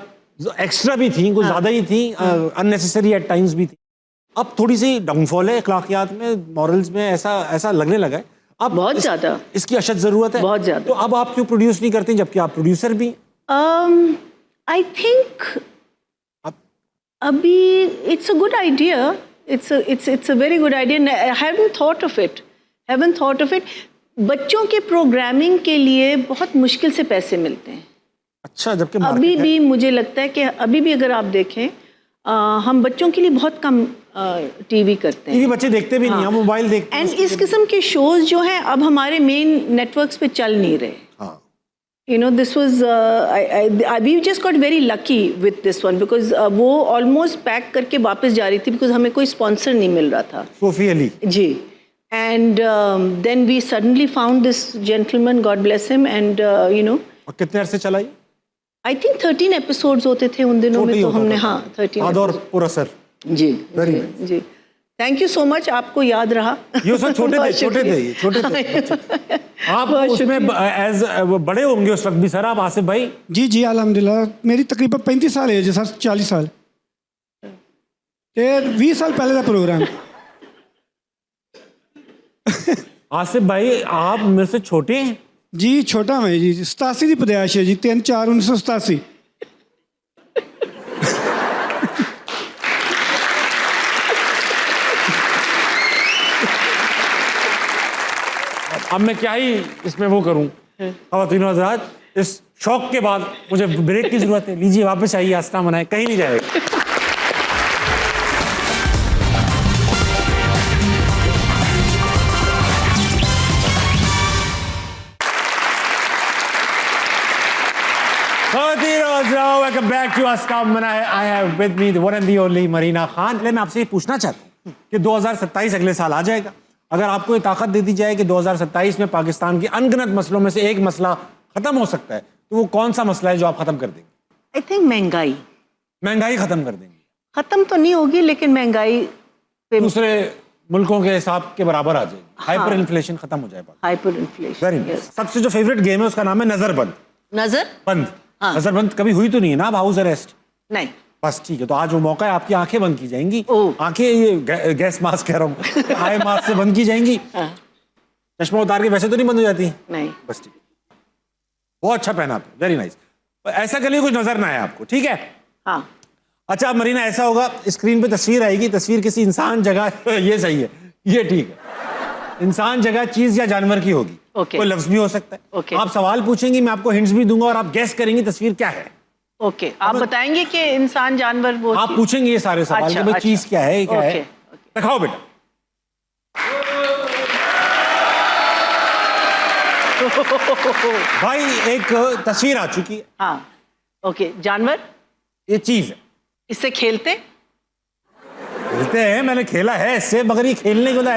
एक्स्ट्रा भी थी, कुछ ज्यादा ही थी, अननेसेसरी एट टाइम्स भी थी। अब थोड़ी सी डाउनफॉल है अखलाकियात में, मॉरल्स में, ऐसा लगने लगा है अब बहुत ज़्यादा इसकी अशद जरूरत है, बहुत ज़्यादा। तो अब आप क्यों प्रोड्यूस नहीं करते, जबकि आप प्रोड्यूसर भी? आई थिंक अभी it's a good idea, it's a very good idea. I haven't thought of it. बच्चों के प्रोग्रामिंग के लिए बहुत मुश्किल से पैसे मिलते हैं। अच्छा, जबकि अभी भी मुझे लगता है कि अभी भी अगर आप देखें, हम बच्चों के लिए बहुत कम टीवी करते हैं। टीवी बच्चे देखते भी नहीं, हम मोबाइल देखते हैं। एंड इस किस्म के शोज जो हैं अब हमारे मेन नेटवर्क्स पे चल नहीं रहे। हाँ, You know, this was we just got very lucky with this one because वो almost पैक करके वापस जा रही थी because हमें कोई स्पॉन्सर नहीं मिल रहा था. सोफी अली. जी. And then we suddenly found this gentleman, God bless him, and you know. और कितने अरसे चलाई? I think 13 episodes होते थे उन दिनों में, तो हमने, हाँ, 13. और पूरा सर. जी. जी. थैंक यू सो मच, आपको याद रहा. ये सब छोटे थे. आप उसमें एज बड़े होंगे उस वक्त भी सर, आप आसिफ भाई? जी जी अल्हम्दुलिल्लाह, मेरी तकरीबन 35 साल एज है सर, 40 साल. ते 20 साल पहले का प्रोग्राम. आसिफ भाई आप मेरे से छोटे हैं? जी छोटा मैं जी, 87 की पैदाइश है जी, 3/4/1987. अब मैं क्या ही इसमें वो करूं. ख़वातीन हज़रात, इस शौक के बाद मुझे ब्रेक की जरूरत है. लीजिए वापस आइए, आस्था मनाए, कहीं नहीं जाएगा. वेलकम बैक टू आस्था मनाए. I have with me the one and the only Marina Khan. मैं आपसे ये पूछना चाहता हूँ कि 2027 अगले साल आ जाएगा. अगर आपको ये ताकत दे दी जाए कि 2027 में पाकिस्तान के अनगिनत मसलों में से एक मसला खत्म हो सकता है, तो वो कौन सा मसला है जो आप खत्म कर देंगे? आई थिंक महंगाई. महंगाई खत्म कर देंगे? खत्म तो नहीं होगी, लेकिन महंगाई पे दूसरे मुल्कों के हिसाब के बराबर आ जाएगी. हाइपर इन्फ्लेशन खत्म हो जाएगा. Hyper inflation. Very nice. सबसे जो फेवरेट गेम है उसका नाम है नजरबंद. नजरबंद. नजरबंद कभी हुई तो नहीं है ना, हाउस अरेस्ट? नहीं. बस ठीक है, तो आज वो मौका है, आपकी आंखें बंद की जाएंगी. आंखें, ये गैस मास्क कह रहा हूँ, आई मास्क से बंद की जाएंगी. चश्मा उतार के वैसे तो नहीं बंद हो जाती? नहीं. बस ठीक. बहुत अच्छा पहना आपने, वेरी नाइस. ऐसा कर लिए कुछ नजर ना आए आपको, ठीक है? हाँ. अच्छा मरीना, ऐसा होगा स्क्रीन पे तस्वीर आएगी, तस्वीर किसी इंसान, जगह ये सही है, ये ठीक है. इंसान, जगह, चीज या जानवर की होगी. कोई लफ्ज भी हो सकता है. आप सवाल पूछेंगी, मैं आपको हिंट्स भी दूंगा और आप गैस करेंगी तस्वीर क्या है. ओके. आप बताएंगे कि इंसान, जानवर, वो आप पूछेंगे ये सारे सवाल. अच्छा, कि भाई चीज क्या है, क्या है. दिखाओ बेटा. भाई एक तस्वीर आ चुकी है. हाँ. ओके. जानवर. ये चीज है. इससे खेलते हैं, मैंने खेला है इससे, मगर ये खेलने के मतलब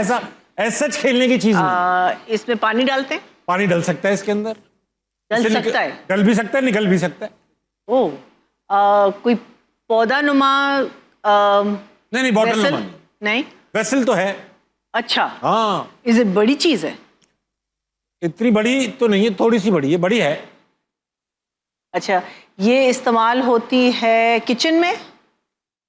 ऐसा खेलने की चीज नहीं. इसमें पानी डालते हैं. पानी डल सकता है इसके अंदर. डल सकता है. डल भी सकता है, निकल भी सकता है. ओ. कोई पौधा नुमा. नहीं, बॉटल नुमा नहीं. वेसल तो है. अच्छा. हाँ. इज इट बड़ी चीज है? इतनी बड़ी तो नहीं है, थोड़ी सी बड़ी है. बड़ी है. अच्छा. ये इस्तेमाल होती है किचन में?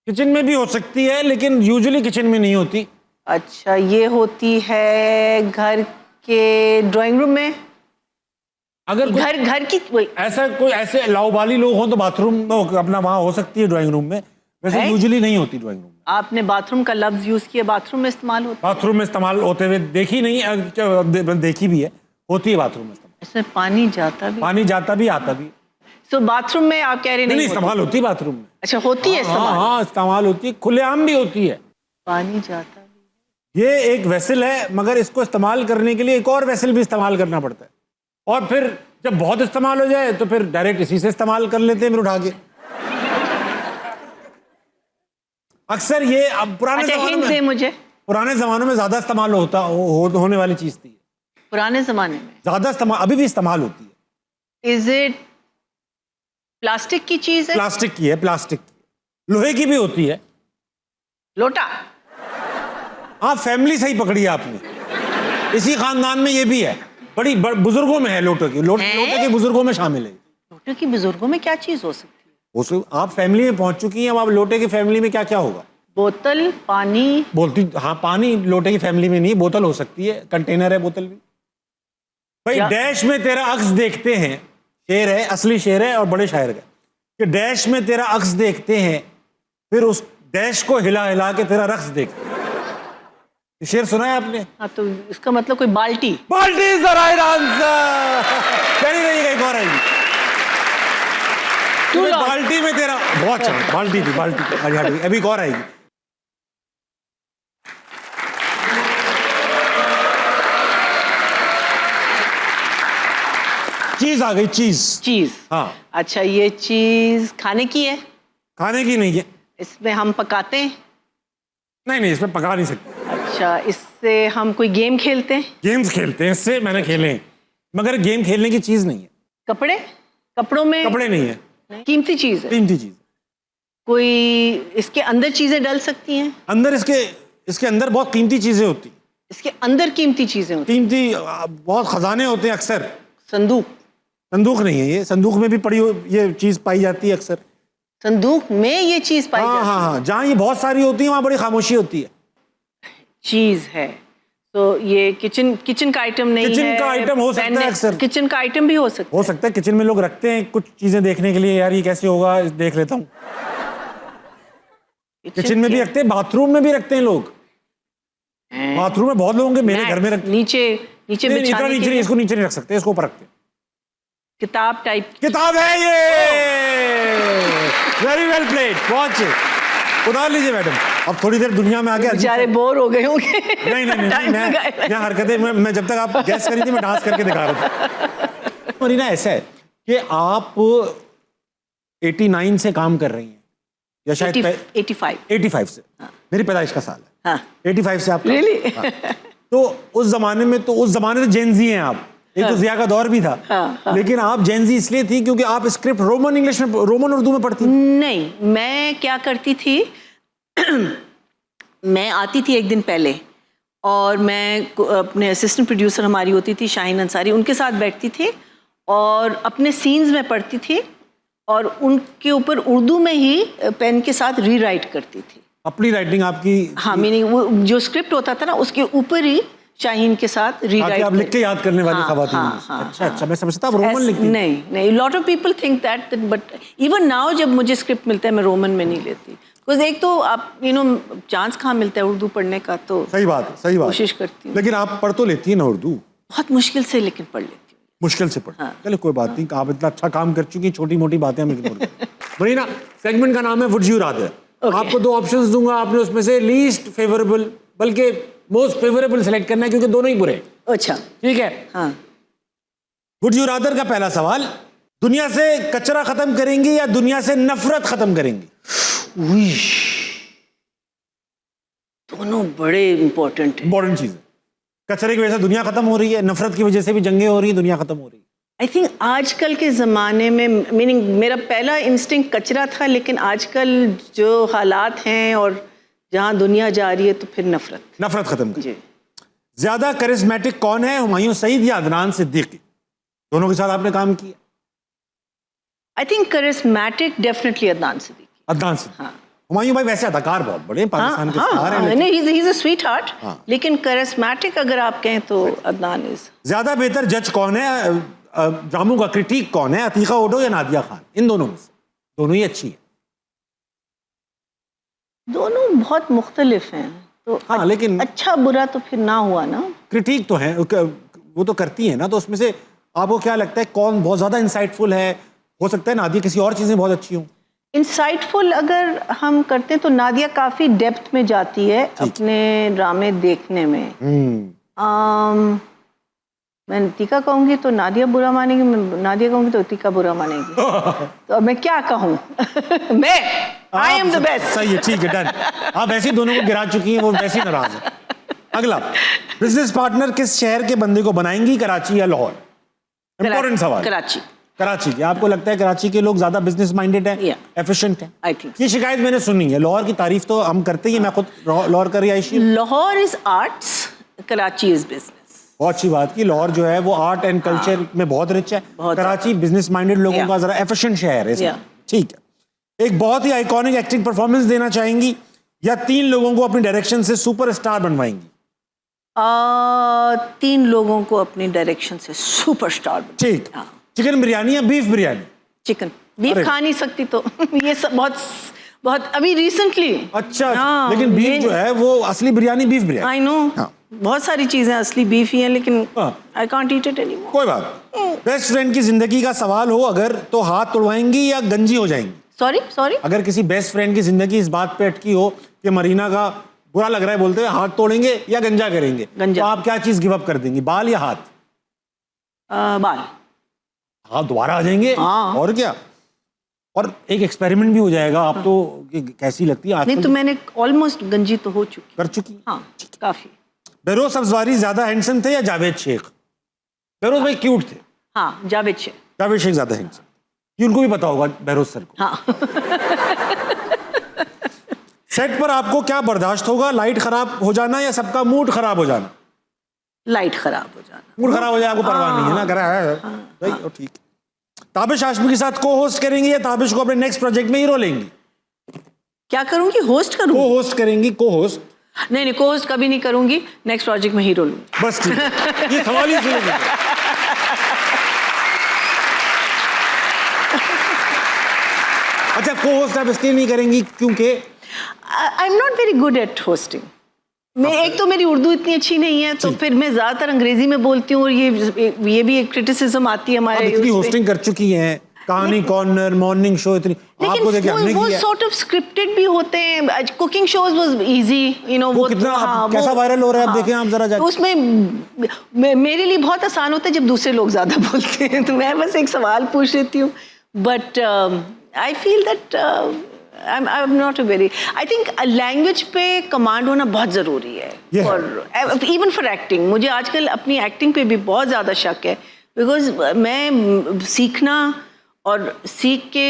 किचन में भी हो सकती है, लेकिन यूजुअली किचन में नहीं होती. अच्छा. ये होती है घर के ड्राइंग रूम में? अगर घर की ऐसे लाओबाली लोग हों तो बाथरूम में अपना वहाँ हो सकती है, ड्राइंग रूम में. वैसे यूजुअली नहीं होती ड्राइंग रूम में. आपने बाथरूम का लफ्ज यूज किया. बाथरूम में इस्तेमाल होती है? बाथरूम में इस्तेमाल होते हुए देखी नहीं, देखी भी है, होती है बाथरूम में इस्तेमाल. इसमें पानी जाता भी? पानी जाता भी, आता भी. तो बाथरूम में आप कह रहे नहीं इस्तेमाल होती है बाथरूम में. अच्छा. होती है इस्तेमाल? हाँ, इस्तेमाल होती है, खुलेआम भी होती है. पानी जाता भी. ये एक वेसल है, मगर इसको इस्तेमाल करने के लिए एक और वेसल भी इस्तेमाल करना पड़ता है. और फिर जब बहुत इस्तेमाल हो जाए तो फिर डायरेक्ट इसी से इस्तेमाल कर लेते हैं फिर उठा के. अक्सर ये अब पुराने जमानों में ज्यादा इस्तेमाल होने वाली चीज थी. पुराने जमाने में ज्यादा इस्तेमाल, अभी भी इस्तेमाल होती है. इज इट प्लास्टिक की चीज है? प्लास्टिक की है. प्लास्टिक की, लोहे की भी होती है. लोटा. हाँ, फैमिली सही पकड़ी है आपने. इसी खानदान में ये भी है. बड़ी बुजुर्गों में है. लोटे के बुजुर्गों में शामिल है. लोटे की बुजुर्गों में क्या चीज हो सकती है? आप फैमिली में पहुंच चुकी हैं, अब आप लोटे की फैमिली में क्या क्या होगा? बोतल, पानी. बोलती, हाँ, पानी लोटे की फैमिली में नहीं, बोतल हो सकती है, कंटेनर है, बोतल भी. भाई डैश में तेरा अक्स देखते हैं, शेर है, असली शेर है और बड़े शायर का, कि डैश में तेरा अक्स देखते हैं, फिर उस डैश को हिला हिला के तेरा रक्स देखते हैं. ये शेर सुना है आपने? हाँ, तो इसका मतलब कोई बाल्टी. बाल्टी इज द राइट आंसर. कहीं नहीं, कहीं और आएगी. बाल्टी में तेरा, बहुत अच्छा, बाल्टी थी. अभी और आएगी. चीज आ गई, चीज। चीज। हाँ। अच्छा, ये चीज खाने की है? खाने की नहीं है। इसमें हम पकाते हैं? नहीं, इसमें पका नहीं सकते। अच्छा, इससे हम कोई गेम खेलते हैं? गेम्स खेलते हैं इससे, मैंने खेले हैं, मगर गेम खेलने की चीज नहीं है। कपड़े? कपड़ों में? कपड़े नहीं है। कीमती चीज है? कीमती चीज। कोई इसके अंदर चीजें डल सकती हैं? अंदर इसके अंदर बहुत कीमती चीजें होती। इसके अंदर कीमती चीजें होती? कीमती बहुत खजाने होते हैं अक्सर। संदूक? संदूक नहीं है ये, संदूक में भी ये चीज पाई जाती है अक्सर। संदूक में ये चीज पाई जाती है? हाँ, जहाँ ये बहुत सारी होती है वहाँ बड़ी खामोशी होती है। चीज है तो ये किचन का आइटम नहीं है? किचन का आइटम हो सकता है अक्सर। किचन का आइटम भी हो सकता है, किचन में लोग रखते हैं कुछ चीजें देखने के लिए, यार ये कैसे होगा, देख लेता हूँ। किचन में भी रखते हैं, बाथरूम में भी रखते हैं लोग। बाथरूम में बहुत लोगों के, मेरे घर में रखते। नीचे इतना नीचे नहीं, इसको नीचे नहीं रख सकते, इसको ऊपर रखते हैं। किताब टाइप? किताब है ये। वेरी वेल प्लेड, बहुत अच्छे। उतार लीजिए मैडम। अब थोड़ी देर दुनिया में आके बेचारे बोर हो गए होंगे। नहीं, मैं हरकतें, मैं जब तक आप गैस करी थी मैं डांस करके दिखा रहा था। मरीना, ऐसा है कि आप 89 से काम कर रही हैं या शायद 85 से। मेरी पैदाइश का साल है। हाँ। 85 से आप Really? हाँ। तो उस जमाने से जेन जी हैं आप। एक तो जिया का दौर भी था। हाँ। लेकिन आप जेन जी इसलिए थी क्योंकि आप स्क्रिप्ट रोमन उर्दू में पढ़ती। नहीं, मैं क्या करती थी मैं आती थी एक दिन पहले और मैं अपने असिस्टेंट प्रोड्यूसर हमारी होती थी शाहीन अंसारी, उनके साथ बैठती थी और अपने सीन्स में पढ़ती थी और उनके ऊपर उर्दू में ही पेन के साथ रीराइट करती थी। अपनी राइटिंग आपकी? हाँ, मीनिंग वो जो स्क्रिप्ट होता था ना उसके ऊपर ही शाहीन के साथ रीराइट। आप लिख के याद करने वाली खवातीन। अच्छा, मैं समझता हूँ रोमन लिखती। नहीं, lot of people think that, but even now जब मुझे स्क्रिप्ट मिलता है मैं रोमन में नहीं लेती, बिकॉज एक तो आप चांस कहाँ मिलता है उर्दू पढ़ने का, तो सही बात कोशिश करती हूँ। लेकिन आप पढ़ तो लेती है ना उर्दू? बहुत मुश्किल से, लेकिन पढ़ लेती हूँ। मुश्किल से पढ़। चलो कोई बात नहीं, आप इतना अच्छा काम कर चुकी, छोटी मोटी बातें हम इग्नोर करें। मरीना, सेगमेंट का नाम है वुड यू रादर। आपको 2 ऑप्शंस दूंगा, आपने उसमें से लीस्ट फेवरेबल बल्कि मोस्ट फेवरेबल सेलेक्ट करना है क्योंकि दोनों ही बुरे। अच्छा, ठीक है। हाँ। वुड यू रादर का पहला सवाल, दुनिया से कचरा खत्म करेंगी या दुनिया से नफरत खत्म करेंगी? दोनों बड़े इंपॉर्टेंट चीज है। कचरे की वजह से दुनिया खत्म हो रही है, नफरत की वजह से भी जंगें हो रही है, दुनिया खत्म हो रही है। आई थिंक आजकल के ज़माने में, मीनिंग मेरा पहला इंस्टिंक्ट कचरा था, लेकिन आजकल जो हालात हैं और जहाँ दुनिया जा रही है तो फिर नफरत खत्म कर। जी। ज्यादा करिश्मेटिक कौन है, हुमायूं सईद या अदनान सिद्दीकी? दोनों के साथ आपने काम किया। I think charismatic definitely Adnan Siddiqui. हाँ। हुमायूं भाई वैसे अदाकार बहुत बड़े हैं, पाकिस्तान के स्टार हैं। नहीं, he is a sweet heart, लेकिन करिश्मेटिक अगर आप कहें तो अदनान इज। ज्यादा बेहतर जज कौन है, ड्रामों का क्रिटिक कौन है, अतीका ओडो या नादिया खान? इन दोनों में से दोनों ही अच्छी है। दोनों बहुत मुख्तलिफ हैं, तो हाँ, लेकिन अच्छा बुरा तो फिर ना हुआ ना। क्रिटिक तो है, वो तो करती है ना, तो उसमें से आपको क्या लगता है कौन बहुत ज्यादा इंसाइटफुल है? हो सकता है नादिया किसी और चीजें बहुत अच्छी हों। इंसाइटफुल अगर हम करते हैं तो नादिया काफी डेप्थ में जाती है अपने ड्रामे देखने में। मैं तीका कहूंगी तो नादिया बुरा मानेगी, मैं नादिया कहूंगी तो तीका बुरा मानेगी। तो अब मैं क्या कहूँ? मैं आई एम द बेस्ट। सही है, ठीक है, डन। आप वैसे ही दोनों को गिरा चुकी हैं, वो वैसे ही नाराज है। अगला, बिजनेस पार्टनर किस शहर के बंदे को बनाएंगी, कराची या लाहौर? इंपॉर्टेंट सवाल। कराची की। आपको लगता है कराची के लोग ज्यादा बिजनेस माइंडेड हैं, एफिशिएंट हैं? आई थिंक ये शिकायत मैंने सुनी है। लाहौर की तारीफ तो हम करते ही हैं, मैं खुद लाहौर का रिहायशी। Lahore is arts, Karachi is business. बहुत अच्छी बात की, लाहौर जो है वो आर्ट एंड कल्चर में बहुत रिच है, कराची बिजनेस माइंडेड लोगों का जरा एफिशिएंट शहर है। ठीक है। एक बहुत ही आइकॉनिक एक्टिंग परफॉर्मेंस देना चाहेंगी या 3 लोगों को अपनी डायरेक्शन से सुपरस्टार बनवाएंगी? 3 लोगों को अपनी डायरेक्शन से सुपरस्टार। ठीक। चिकन बिरयानी या बीफ बिरयानी? चिकन। बीफ खा नहीं सकती तो ये सब बहुत अभी रिसेंटली। अच्छा, लेकिन बीफ जो है वो असली biryani beef biryani. I know, बहुत सारी चीजें असली बीफ ही हैं, लेकिन I can't eat it anymore. कोई बात। बेस्ट फ्रेंड की जिंदगी का सवाल हो अगर, तो हाथ तोड़वाएंगी या गंजी हो जाएंगी? सॉरी अगर किसी बेस्ट फ्रेंड की जिंदगी इस बात पे अटकी हो कि मरीना का बुरा लग रहा है बोलते हुए, हाथ तोड़ेंगे या गंजा करेंगे, तो आप क्या चीज गिव अप कर देंगी, बाल या हाथ? बाल। हाँ दोबारा आ जाएंगे। हाँ। और क्या, और एक एक्सपेरिमेंट भी हो जाएगा। आप तो कैसी लगती है नहीं आजकल? तो मैंने ऑलमोस्ट गंजी तो हो चुकी। कर चुकी। हाँ काफी। बेरोज सब्जवारी ज्यादा हैंडसम थे या जावेद शेख? बेरोज भाई क्यूट थे, हाँ जावेद शेख। जावेद शेख ज्यादा हैंडसम, ये उनको भी पता होगा बेरोज सर को। हाँ सेट पर आपको क्या बर्दाश्त होगा, लाइट खराब हो जाना या सबका मूड खराब हो जाना? लाइट खराब हो जाना। मूड खराब हो जाए आपको परवाह नहीं है ना, करा है भाई और ठीक। ताबिश हाशमी के साथ को होस्ट करेंगी या ताबिश को अपने नेक्स्ट प्रोजेक्ट में हीरो लेंगी? क्या करूंगी, होस्ट को करूंगी? होस्ट करेंगी, को होस्ट? नहीं को होस्ट कभी नहीं करूंगी, नेक्स्ट प्रोजेक्ट में हीरो लूंगी। बस ठीक है, ये सवाल ही सुनो। अच्छा को होस्ट आप इसलिए नहीं करेंगी क्योंकि? I am not very good at hosting. मैं एक तो मेरी उर्दू इतनी अच्छी नहीं है, तो फिर मैं ज्यादातर अंग्रेजी में बोलती हूँ और ये भी एक क्रिटिसिज्म आती है हमारे। इतनी होस्टिंग कर चुकी हैं, कहानी कॉर्नर, मॉर्निंग शो, इतनी आपको देखिए हमने वो किया। सॉर्ट ऑफ स्क्रिप्टेड भी होते हैं। Cooking shows was easy, you know. वो कितना कैसा वायरल हो रहा है आप देखें आप जरा जाके। उसमें मेरे लिए बहुत आसान होता है जब दूसरे लोग ज्यादा बोलते हैं, तो मैं बस एक सवाल पूछ लेती हूँ। But I feel that I am not a very, I think language पे कमांड होना बहुत ज़रूरी है, और इवन फॉर एक्टिंग। मुझे आजकल अपनी एक्टिंग पे भी बहुत ज़्यादा शक है, बिकॉज मैं सीखना और सीख के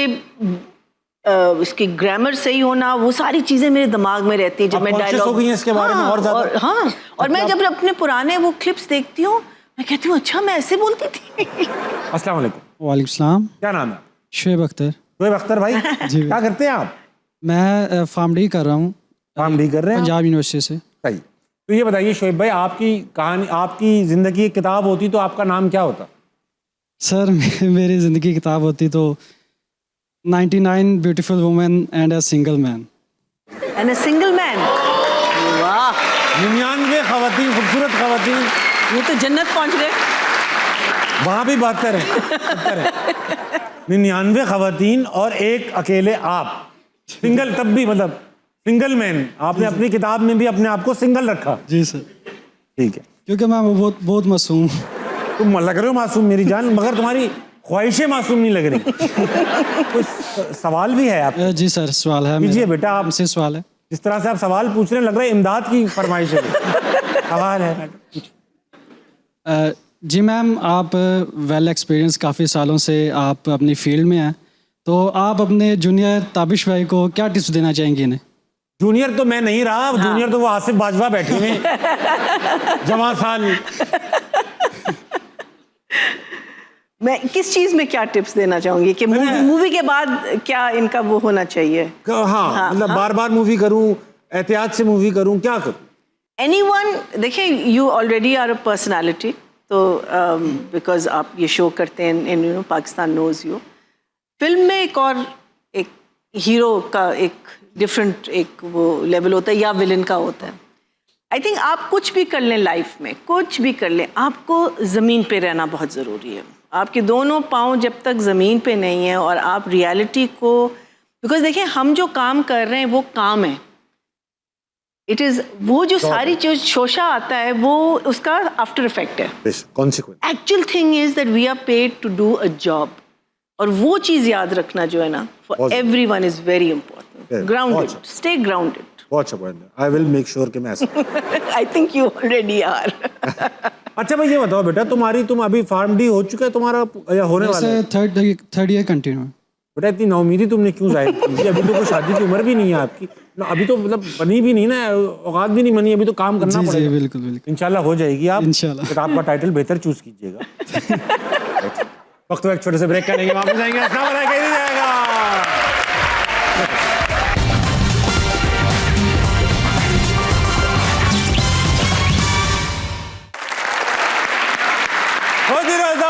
इसकी ग्रामर सही होना, वो सारी चीज़ें मेरे दिमाग में रहती हैं जब मैं डायलॉग हो गई हैं इसके बारे में और ज़्यादा। हाँ, और मैं जब अपने पुराने वो क्लिप्स देखती हूँ, मैं कहती हूँ अच्छा मैं ऐसे बोलती थी। अस्सलाम वालेकुम। वालेकुम सलाम। क्या नाम है? शुएब अख्तर। शुएब अख्तर भाई जी क्या करते हैं आप? मैं फार्म डी कर रहा हूँ, फार्म डी कर रहे हैं पंजाब यूनिवर्सिटी से। सही। तो ये बताइए शुएब भाई, आपकी कहानी, आपकी जिंदगी एक किताब होती तो आपका नाम क्या होता? सर मेरी ज़िंदगी की किताब होती तो 99 beautiful women and a single man. And a single man, वाह, 99 खवातीन, खूबसूरत खवातीन। ये तो जन्नत पहुंच गए। वहाँ भी 72 है 99 खवातीन और एक अकेले आप, सिंगल। तब भी मतलब सिंगल मैन, आपने अपनी किताब में भी अपने आप को सिंगल रखा। जी सर, ठीक है, क्योंकि मैं बहुत मासूम। तुम लग रहे हो मासूम मेरी जान, मगर तुम्हारी ख्वाहिशें मासूम नहीं लग रही। कोई सवाल भी है आप? जी सर, सवाल है कीजिए मेरा। बेटा, आप हमसे सवाल है। जिस तरह से आप सवाल पूछ रहे हैं लग रहा है इमदाद की फरमाइश है। सवाल है। जी मैम, आप वेल एक्सपीरियंस काफ़ी सालों से आप अपनी फील्ड में हैं, तो आप अपने जूनियर ताबिश भाई को क्या टिप्स देना चाहेंगे इन्हें? जूनियर तो मैं नहीं रहा, जूनियर तो वो आसिफ बाजवा बैठे हुए जवान साल। मैं किस चीज में क्या टिप्स देना चाहूंगी कि मूवी के बाद क्या इनका वो होना चाहिए? हाँ, मतलब बार बार मूवी करूं, एहतियात से मूवी करूं, क्या करूं? एनीवन, देखिए you already are a personality, तो बिकॉज आप ये शो करते हैं in you know Pakistan knows you. Film में एक हीरो का एक डिफरेंट एक वो लेवल होता है या विलन का होता है। आई थिंक आप कुछ भी कर लें लाइफ में, कुछ भी कर लें, आपको ज़मीन पे रहना बहुत ज़रूरी है। आपके दोनों पाँव जब तक ज़मीन पे नहीं है और आप रियलिटी को, बिकॉज देखिए हम जो काम कर रहे हैं वो काम है, इट इज़, वो जो सारी जो शोशा आता है वो उसका आफ्टर इफेक्ट है। Actual thing is that we are paid to do a job, और वो चीज़ याद रखना जो है ना for everyone is very important. Grounded, stay grounded. बहुत अच्छा, आई विल मेक श्योर कि मैं ऐसा। I think you already are. अच्छा भाई ये बताओ बेटा, तुम अभी फार्म डी हो चुका है तुम्हारा या होने वाला है? Third year continue. बेटा इतनी नाउमीदी तुमने क्यों जाहिर की? अभी तो कोई शादी की उम्र भी नहीं है आपकी, अभी तो मतलब बनी भी नहीं ना, औकात भी नहीं बनी, अभी तो काम करना पड़ेगा। जी बिल्कुल बिल्कुल, इंशाल्लाह हो जाएगी। आप इंशाल्लाह किताब का टाइटल बेहतर चूज कीजिएगा। वक्त एक छोटे से ब्रेक करेंगे, वापस आएंगे। अस्सलाम वालेकुम, कैसे जाएगा?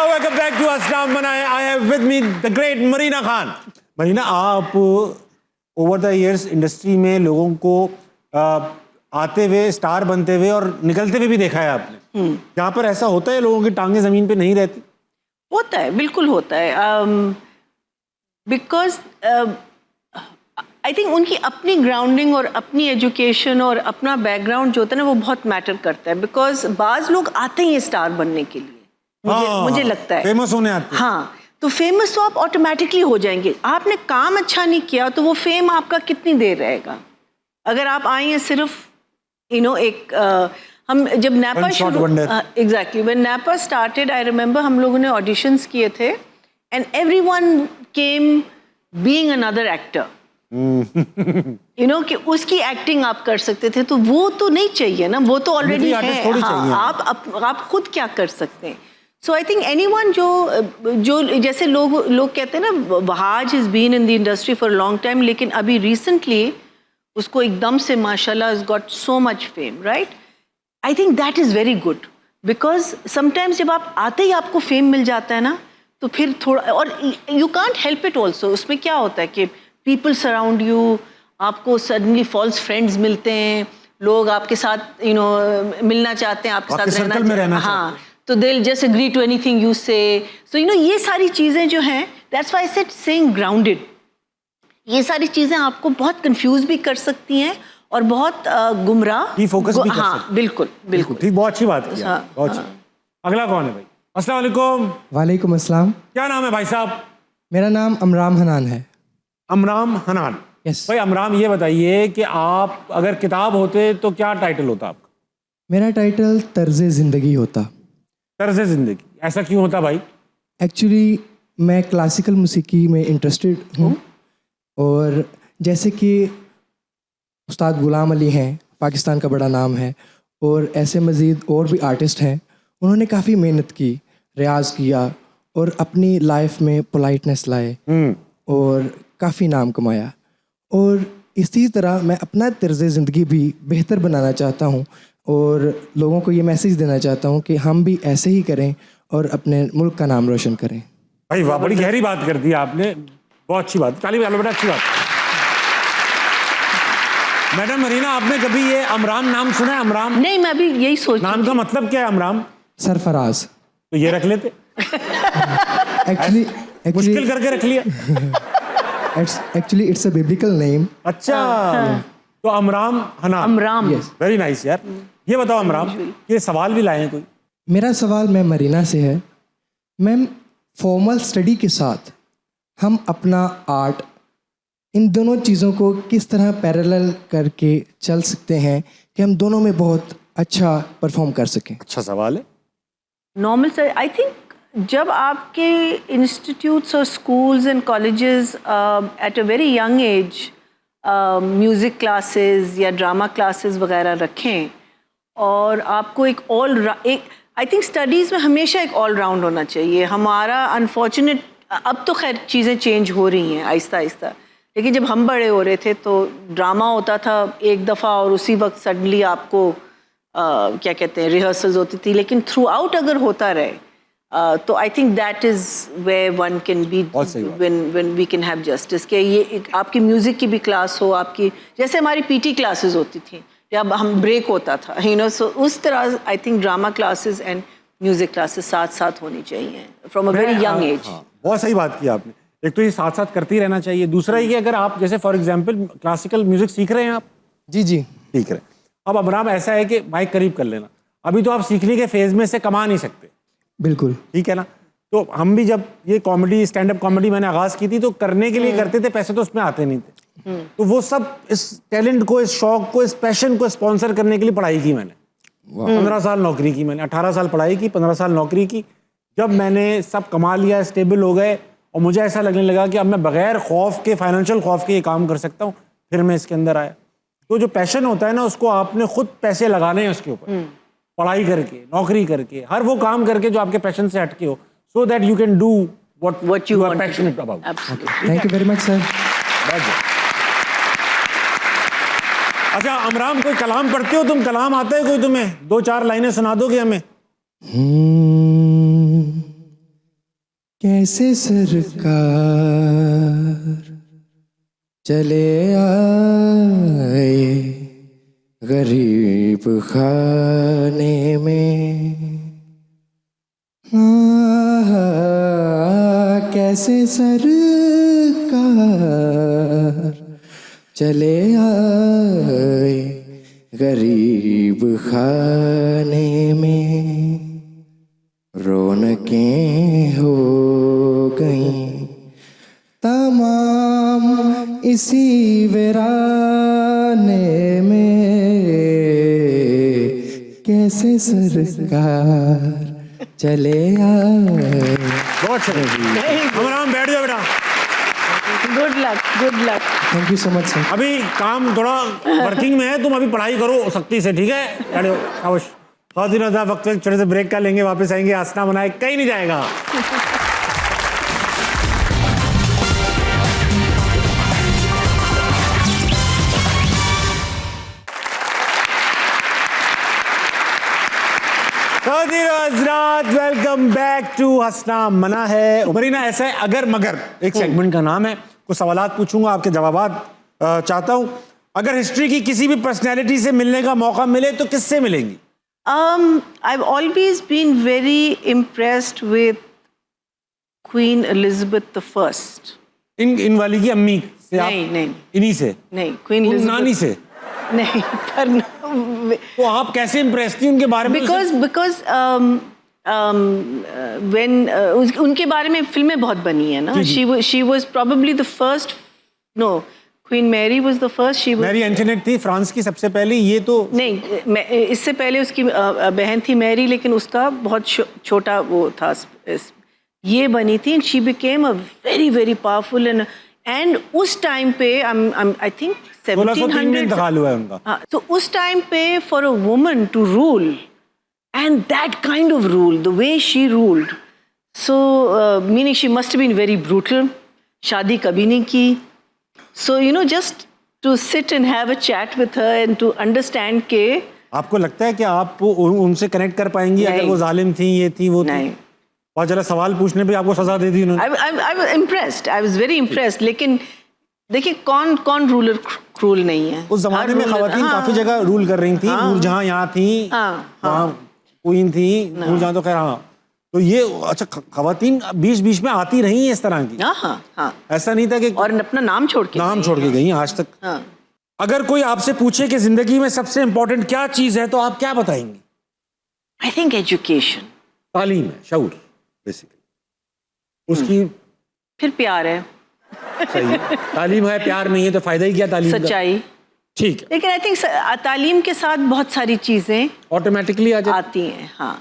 Welcome back to Aslam Manaye. I have with me the great Marina Khan. Marina, आप ओवर द इयर्स इंडस्ट्री में लोगों को आते हुए, स्टार बनते हुए और निकलते हुए भी देखा है आपने। यहाँ पर ऐसा होता है लोगों की टांगें जमीन पे नहीं रहती? होता है, बिल्कुल होता है। बिकॉज आई थिंक उनकी अपनी ग्राउंडिंग और अपनी एजुकेशन और अपना बैकग्राउंड जो होता है ना वो बहुत मैटर करता है। बिकॉज बाज लोग आते ही स्टार बनने के लिए, मुझे लगता है, फेमस होने आते हैं। हाँ, तो फेमस तो आप ऑटोमेटिकली हो जाएंगे। आपने काम अच्छा नहीं किया तो वो फेम आपका कितनी देर रहेगा। अगर आप आए हैं सिर्फ एक हम जब नैपा One shot शुरू wonder. Exactly when NAPA started I remember हम लोगों ने ऑडिशंस किए थे and everyone came being another actor, कि उसकी एक्टिंग आप कर सकते थे, तो वो तो नहीं चाहिए ना, वो तो ऑलरेडी artist है। थोड़ी हाँ, चाहिए। आप खुद क्या कर सकते हैं। सो आई थिंक एनीवन जो जैसे लोग कहते हैं ना, Wahaj is been in the industry for long time, लेकिन अभी रिसेंटली उसको एकदम से माशाल्लाह has got so much fame, right? I think that is very good because sometimes जब आप आते ही आपको फेम मिल जाता है ना, तो फिर थोड़ा, और you can't help it also, उसमें क्या होता है कि people surround you, आपको suddenly false friends मिलते हैं, लोग आपके साथ मिलना चाहते हैं, आपके साथ circle में रहना हाँ, तो they'll just agree to anything you say. So ये सारी चीज़ें जो हैं, that's why I said staying grounded. ये सारी चीज़ें आपको बहुत कंफ्यूज भी कर सकती हैं और बहुत गुमराह Defocus भी कर हाँ, सकती हैं। बिल्कुल बिल्कुल। ठीक, बहुत अच्छी बात की हाँ, आपने, बहुत अच्छी। अगला कौन है भाई? अस्सलाम वालेकुम। वालेकुम अस्सलाम। क्या नाम है भाई साहब? मेरा नाम अमराम हनान है। अमराम हनान। यस। भाई अमराम, ये बताइए कि आप अगर किताब होते तो क्या टाइटल होता आपका? मेरा टाइटल तर्ज ज़िंदगी होता। तर्ज जिंदगी, ऐसा क्यों होता भाई? एक्चुअली मैं क्लासिकल मौसीकी में इंटरेस्टेड हूँ, और जैसे कि उस्ताद गुलाम अली हैं, पाकिस्तान का बड़ा नाम है, और ऐसे मज़ीद और भी आर्टिस्ट हैं, उन्होंने काफ़ी मेहनत की, रियाज किया और अपनी लाइफ में पोलाइटनेस लाए और काफ़ी नाम कमाया। और इसी तरह मैं अपना तर्ज ज़िंदगी भी बेहतर बनाना चाहता हूँ और लोगों को ये मैसेज देना चाहता हूँ कि हम भी ऐसे ही करें और अपने मुल्क का नाम रोशन करें। भाई वाह, बड़ी गहरी बात कर दी आपने, बहुत अच्छी बात। ताली बजा लो बेटा, अच्छी बात। मैडम मरीना, आपने कभी ये अमराम नाम सुना है? अमराम नहीं, मैं अभी यही सोच नाम का मतलब क्या है अमराम? सरफराज। तो ये रख लेते, एक्चुअली मुश्किल करके रख लिया। Actually it's a biblical name. अच्छा, तो अमराम हनान। अमराम। यस। वेरी नाइस यार। ये बताओ अमराम, ये सवाल भी लाए हैं कोई? मेरा सवाल मैम मरीना से है। मैम, फॉर्मल स्टडी के साथ हम अपना आर्ट, इन दोनों चीज़ों को किस तरह पैरेलल करके चल सकते हैं कि हम दोनों में बहुत अच्छा परफॉर्म कर सकें? अच्छा सवाल है। नॉर्मल सर, आई थिंक जब आपके इंस्टीट्यूट्स और schools and colleges at a very young age music classes या ड्रामा क्लासेस वगैरह रखें, और आपको एक आई थिंक स्टडीज़ में हमेशा एक ऑल राउंड होना चाहिए। हमारा अनफॉर्चुनेट, अब तो खैर चीज़ें चेंज हो रही हैं आहिस्ता आहिस्ता, लेकिन जब हम बड़े हो रहे थे तो ड्रामा होता था एक दफ़ा और उसी वक्त सडनली आपको क्या कहते हैं, रिहर्सल्स होती थी, लेकिन थ्रू आउट अगर होता रहे तो I think that is where one can be, when we can have justice. कि ये आपकी म्यूज़िक की भी क्लास हो, आपकी जैसे हमारी पीटी क्लासेस होती थी या हम ब्रेक होता था, सो उस तरह I think drama classes and music classes साथ साथ होनी चाहिए from a very young age. बहुत सही बात की आपने। एक तो ये साथ साथ करते ही रहना चाहिए, दूसरा ये कि अगर आप जैसे फॉर एग्जांपल क्लासिकल म्यूजिक सीख रहे हैं आप। जी जी सीख रहे हैं। अब अमराम ऐसा है कि माइक करीब कर लेना, अभी तो आप सीखने के फेज में से कमा नहीं सकते, बिल्कुल ठीक है ना? तो हम भी जब ये कॉमेडी, स्टैंड अप कॉमेडी मैंने आगाज की थी तो करने के लिए करते थे, पैसे तो उसमें आते नहीं थे। तो वो सब इस टैलेंट को, इस शौक को, इस पैशन को स्पॉन्सर करने के लिए पढ़ाई की मैंने। 15 साल नौकरी की मैंने, 18 साल पढ़ाई की, 15 साल नौकरी की। जब मैंने सब कमा लिया, स्टेबल हो गए, और मुझे ऐसा लगने लगा कि अब मैं बगैर खौफ के, फाइनेंशियल खौफ के ये काम कर सकता हूँ, फिर मैं इसके अंदर आया। तो जो पैशन होता है ना, उसको आपने खुद पैसे लगाने हैं उसके ऊपर, पढ़ाई करके, नौकरी करके, हर वो काम करके जो आपके पैशन से हटके हो, so that you can do what you are passionate about. Thank you very much sir. अच्छा अमराम, कोई कलाम पढ़ते हो तुम? कलाम आता है कोई तुम्हें? 2-4 लाइनें सुना दोगे हमें? कैसे सरकार चले आए गरीब खाने में, कैसे सरकार चले आए गरीब खाने में, रौनकें हो गई तमाम इसी वीराने में, कैसे सरकार चले आए। बहुत शुक्रिया। अमरान बैठ जाओ बेटा। Good luck, good luck. Thank you so much sir. अभी काम थोड़ा वर्किंग में है, तुम अभी पढ़ाई करो सख्ती से, ठीक है? बैठ जाओ। शाबाश। बहुत दिन होता है, वक्त छोटे से ब्रेक का लेंगे, वापस आएंगे। आसना बनाए कहीं नहीं जाएगा। वेलकम बैक टू हंसना मना है। उमरीना, ऐसा है अगर मगर एक सेगमेंट का नाम है। कुछ सवालात पूछूंगा, आपके जवाबात चाहता हूं। अगर हिस्ट्री की किसी भी पर्सनैलिटी से मिलने का मौका मिले तो किससे मिलेंगी? I've always been very impressed with Queen Elizabeth the First. इन वाली की अम्मी से? आप नहीं। इन्हीं से? नहीं, Queen Elizabeth नानी से? नहीं, पर तो आप कैसे इम्प्रेस थी उनके बारे में? because when उनके बारे में फिल्में बहुत बनी है ना। She was probably the first. No, Queen Mary was the first. She was. Mary Antoinette थी फ्रांस की सबसे पहले। ये तो नहीं, इससे पहले उसकी बहन थी मैरी, लेकिन उसका बहुत छोटा वो था। ये बनी थी। She became a very very powerful and उस टाइम पे I think 1700 में इंतकाल हुआ है उनका। हाँ, तो उस टाइम पे for a woman to rule and that kind of rule, the way she ruled, so meaning she must have been very brutal. शादी कभी नहीं की। So just to sit and have a chat with her and to understand के। आपको लगता है कि आप उनसे कनेक्ट कर पाएंगी अगर वो जालिम थी, ये थी, वो नहीं? बहुत ज़्यादा सवाल पूछने पे आपको सजा दे दी उन्होंने। I was impressed. I was very impressed. लेकिन देखिए कौन रूलर क्रूल नहीं है। उस जमाने में खवातीन काफी जगह रूल कर रही थी। नूरजहां यहाँ थी, वहाँ क्वीन थी। नूरजहां तो खैर हाँ। तो ये अच्छा, खवातीन बीच बीच में आती रही हैं इस तरह की। हाँ। ऐसा नहीं था कि और अपना नाम छोड़ के गई आज तक। अगर कोई आपसे पूछे कि जिंदगी में सबसे इम्पोर्टेंट क्या चीज है तो आप क्या बताएंगे? I think education. तालीम है, शऊर बेसिकली। उसकी फिर प्यार है। सही। तालीम है, प्यार नहीं है तो फायदा ही क्या तालीम का? सच्चाई। ठीक है। लेकिन आई थिंक तालीम के साथ बहुत सारी चीजें ऑटोमेटिकली आती हैं। हाँ।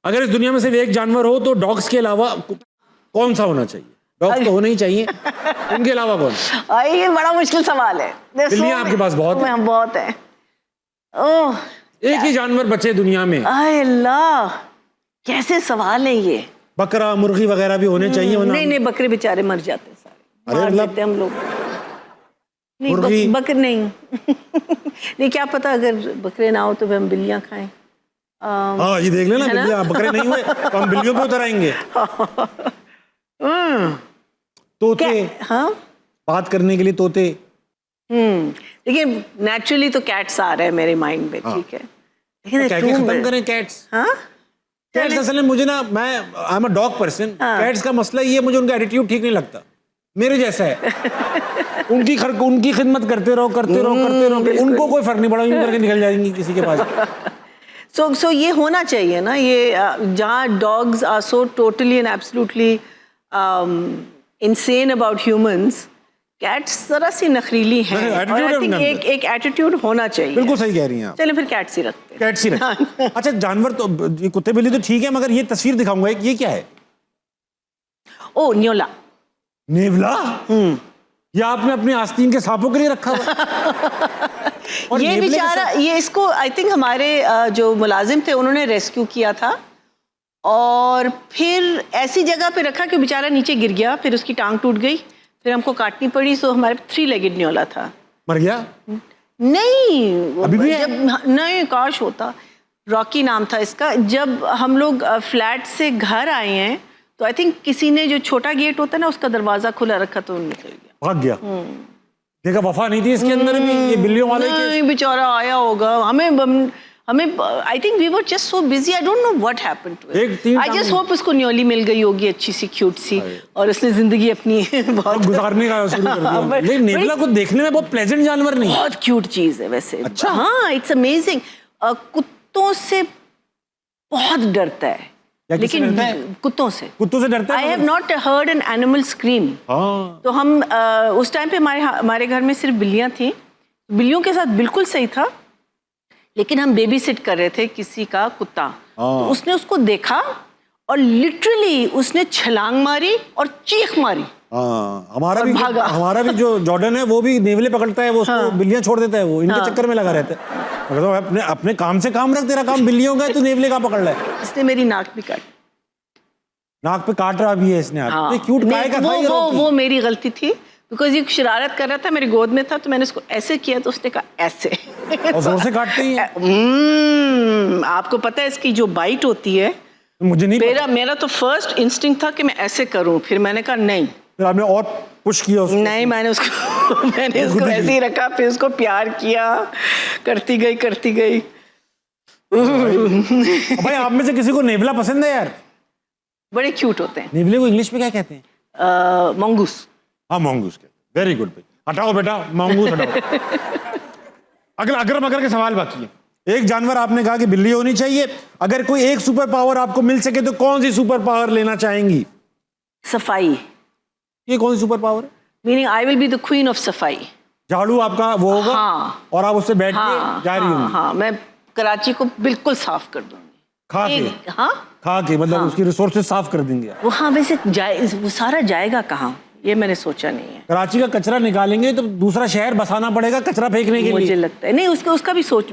अगर इस दुनिया में सिर्फ एक जानवर हो तो डॉग्स के अलावा कौन सा होना चाहिए? डॉग्स तो होने ही चाहिए, उनके अलावा कौन? ये बड़ा मुश्किल सवाल है। बिल्लियां आपके पास बहुत है। ओह, एक ही जानवर बचे दुनिया में। अल्लाह, कैसे सवाल है ये? बकरा, मुर्गी वगैरह भी होने चाहिए? नहीं, बकरे बेचारे मर जाते हैं सारे। अरे मतलब हम लोग नहीं, बकरे नहीं। नहीं, क्या पता अगर बकरे ना हो तो हम बिल्लियां खाएं। हाँ, ये देख लेना, बिल्लियां, बकरे नहीं हुए तो हम बिल्लियों पे उतर आएंगे। तोते। हाँ, बात करने के लिए तोते। लेकिन नेचुरली तो कैट्स आ रहे हैं मेरे माइंड में। ठीक है, लेकिन कैट्स खत्म करें। कैट्स असल में मुझे ना, मैं I am a dog person. Cats का मसला ये, मुझे उनका एटीट्यूड ठीक नहीं लगता। मेरे जैसा है। उनकी खिदमत करते रहो। उनको कोई फर्क नहीं पड़ा, यूं करके निकल जाएंगी किसी के पास। So ये होना चाहिए ना, ये जहाँ dogs are so totally and absolutely insane about humans, cats जरा सी नखरीली हैं। और आई थिंक एक एटीट्यूड होना चाहिए। बिल्कुल सही कह रही हैं आप। चलिए फिर कैट्स ही रखते हैं। अच्छा, जानवर तो कुत्ते बिल्ली तो ठीक है, मगर ये तस्वीर दिखाऊंगा, ये क्या है? ओ, न्योला। नेवला? ये आपने अपनी आस्तीन के सांपों के लिए रखा हुआ? ये बेचारा, ये इसको आई थिंक हमारे जो मुलाजिम थे उन्होंने रेस्क्यू किया था और फिर ऐसी जगह पे रखा कि बेचारा नीचे गिर गया, फिर उसकी टांग टूट गई, फिर हमको काटनी पड़ी। सो हमारे 3 लेगेड न्योला था। मर गया? नहीं, अभी भी है? नहीं, काश होता। रॉकी नाम था इसका। जब हम लोग फ्लैट से घर आए हैं तो आई थिंक किसी ने जो छोटा गेट होता है ना, उसका दरवाजा खुला रखा तो निकल गया, भाग गया। देखा, वफा नहीं थी इसके अंदर भी। ये बिल्लियों वाले नहीं, बेचारा आया होगा। हमें I think we were just so busy, I don't know what happened to it. I just hope उसको न्योली मिल गई होगी, अच्छी सी, क्यूट सी, और उसने जिंदगी अपनी बहुत गुजारने का शुरू कर दिया। लेकिन नेवला को देखने में बहुत प्लेजेंट जानवर नहीं, बहुत क्यूट चीज है वैसे। अच्छा। हाँ, इट्स अमेजिंग। कुत्तों से बहुत डरता है। या किससे लेकिन डरते हैं? कुत्तों से। कुत्तों से डरते आई हैं? Have not heard an animal scream. हाँ। तो हम उस टाइम पे हमारे घर में सिर्फ बिल्लियां थी, बिल्लियों के साथ बिल्कुल सही था, लेकिन हम बेबी सिट कर रहे थे किसी का कुत्ता, तो उसने उसको देखा और लिटरली उसने छलांग मारी और चीख मारी। हाँ, और भागा। हमारा भी जो जॉर्डन है वो भी नेवले पकड़ता है, वो उसको बिल्लियां छोड़ देता है, वो इनके चक्कर में लगा रहता है। अगर तो अपने काम से काम रख, तेरा काम बिल्लियों का है, तू नेवले का पकड़ रहा है। इसने मेरी नाक भी काटी। नाक पे काट रहा भी है इसने। हाँ। क्यूट काय का था ये रोटी? वो मेरी गलती थी, बिकॉज ये शरारत कर रहा था, मेरे गोद में था, तो मैंने उसको ऐसे किया तो उसने कहा ऐसे। और जोर से काटते ही हैं। आपको पता है इसकी जो बाइट होती है, मुझे नहीं पता। मेरा तो फर्स्ट इंस्टिंक्ट था कि मैं ऐसे करूं, फिर मैंने कहा नहीं, फिर आपने और पुश किया उसको? नहीं, मैंने उसको ऐसे ही रखा, फिर उसको प्यार किया, करती गई। भाई आप में से किसी को नेवला पसंद है यार? बड़े क्यूट होते हैं। नेवले को इंग्लिश में क्या कहते हैं? मंगूस। हाँ, मंगूस कहते। वेरी गुड भाई, हटाओ बेटा मंगूस हटाओ। अगर मगर के सवाल बाकी है। एक जानवर आपने कहा कि बिल्ली होनी चाहिए। अगर कोई एक सुपर पावर आपको मिल सके तो कौन सी सुपर पावर लेना चाहेंगी? सफाई। ये कौन सी सुपर पावर है? Meaning I will be the queen of सफाई। झाड़ू आपका वो होगा? हाँ। और आप उससे बैठ के जा रही होंगी? हाँ, मैं कराची को बिल्कुल साफ कर दूंगी। खा के? हाँ, खा के मतलब उसकी रिसोर्सेज साफ कर देंगे? वो हाँ, वैसे वो सारा जाएगा कहाँ, ये मैंने सोचा नहीं है। कराची का कचरा निकालेंगे तो दूसरा शहर बसाना पड़ेगा कचरा फेंकने के मुझे लिए। लगता है नहीं, उसका भी सोच,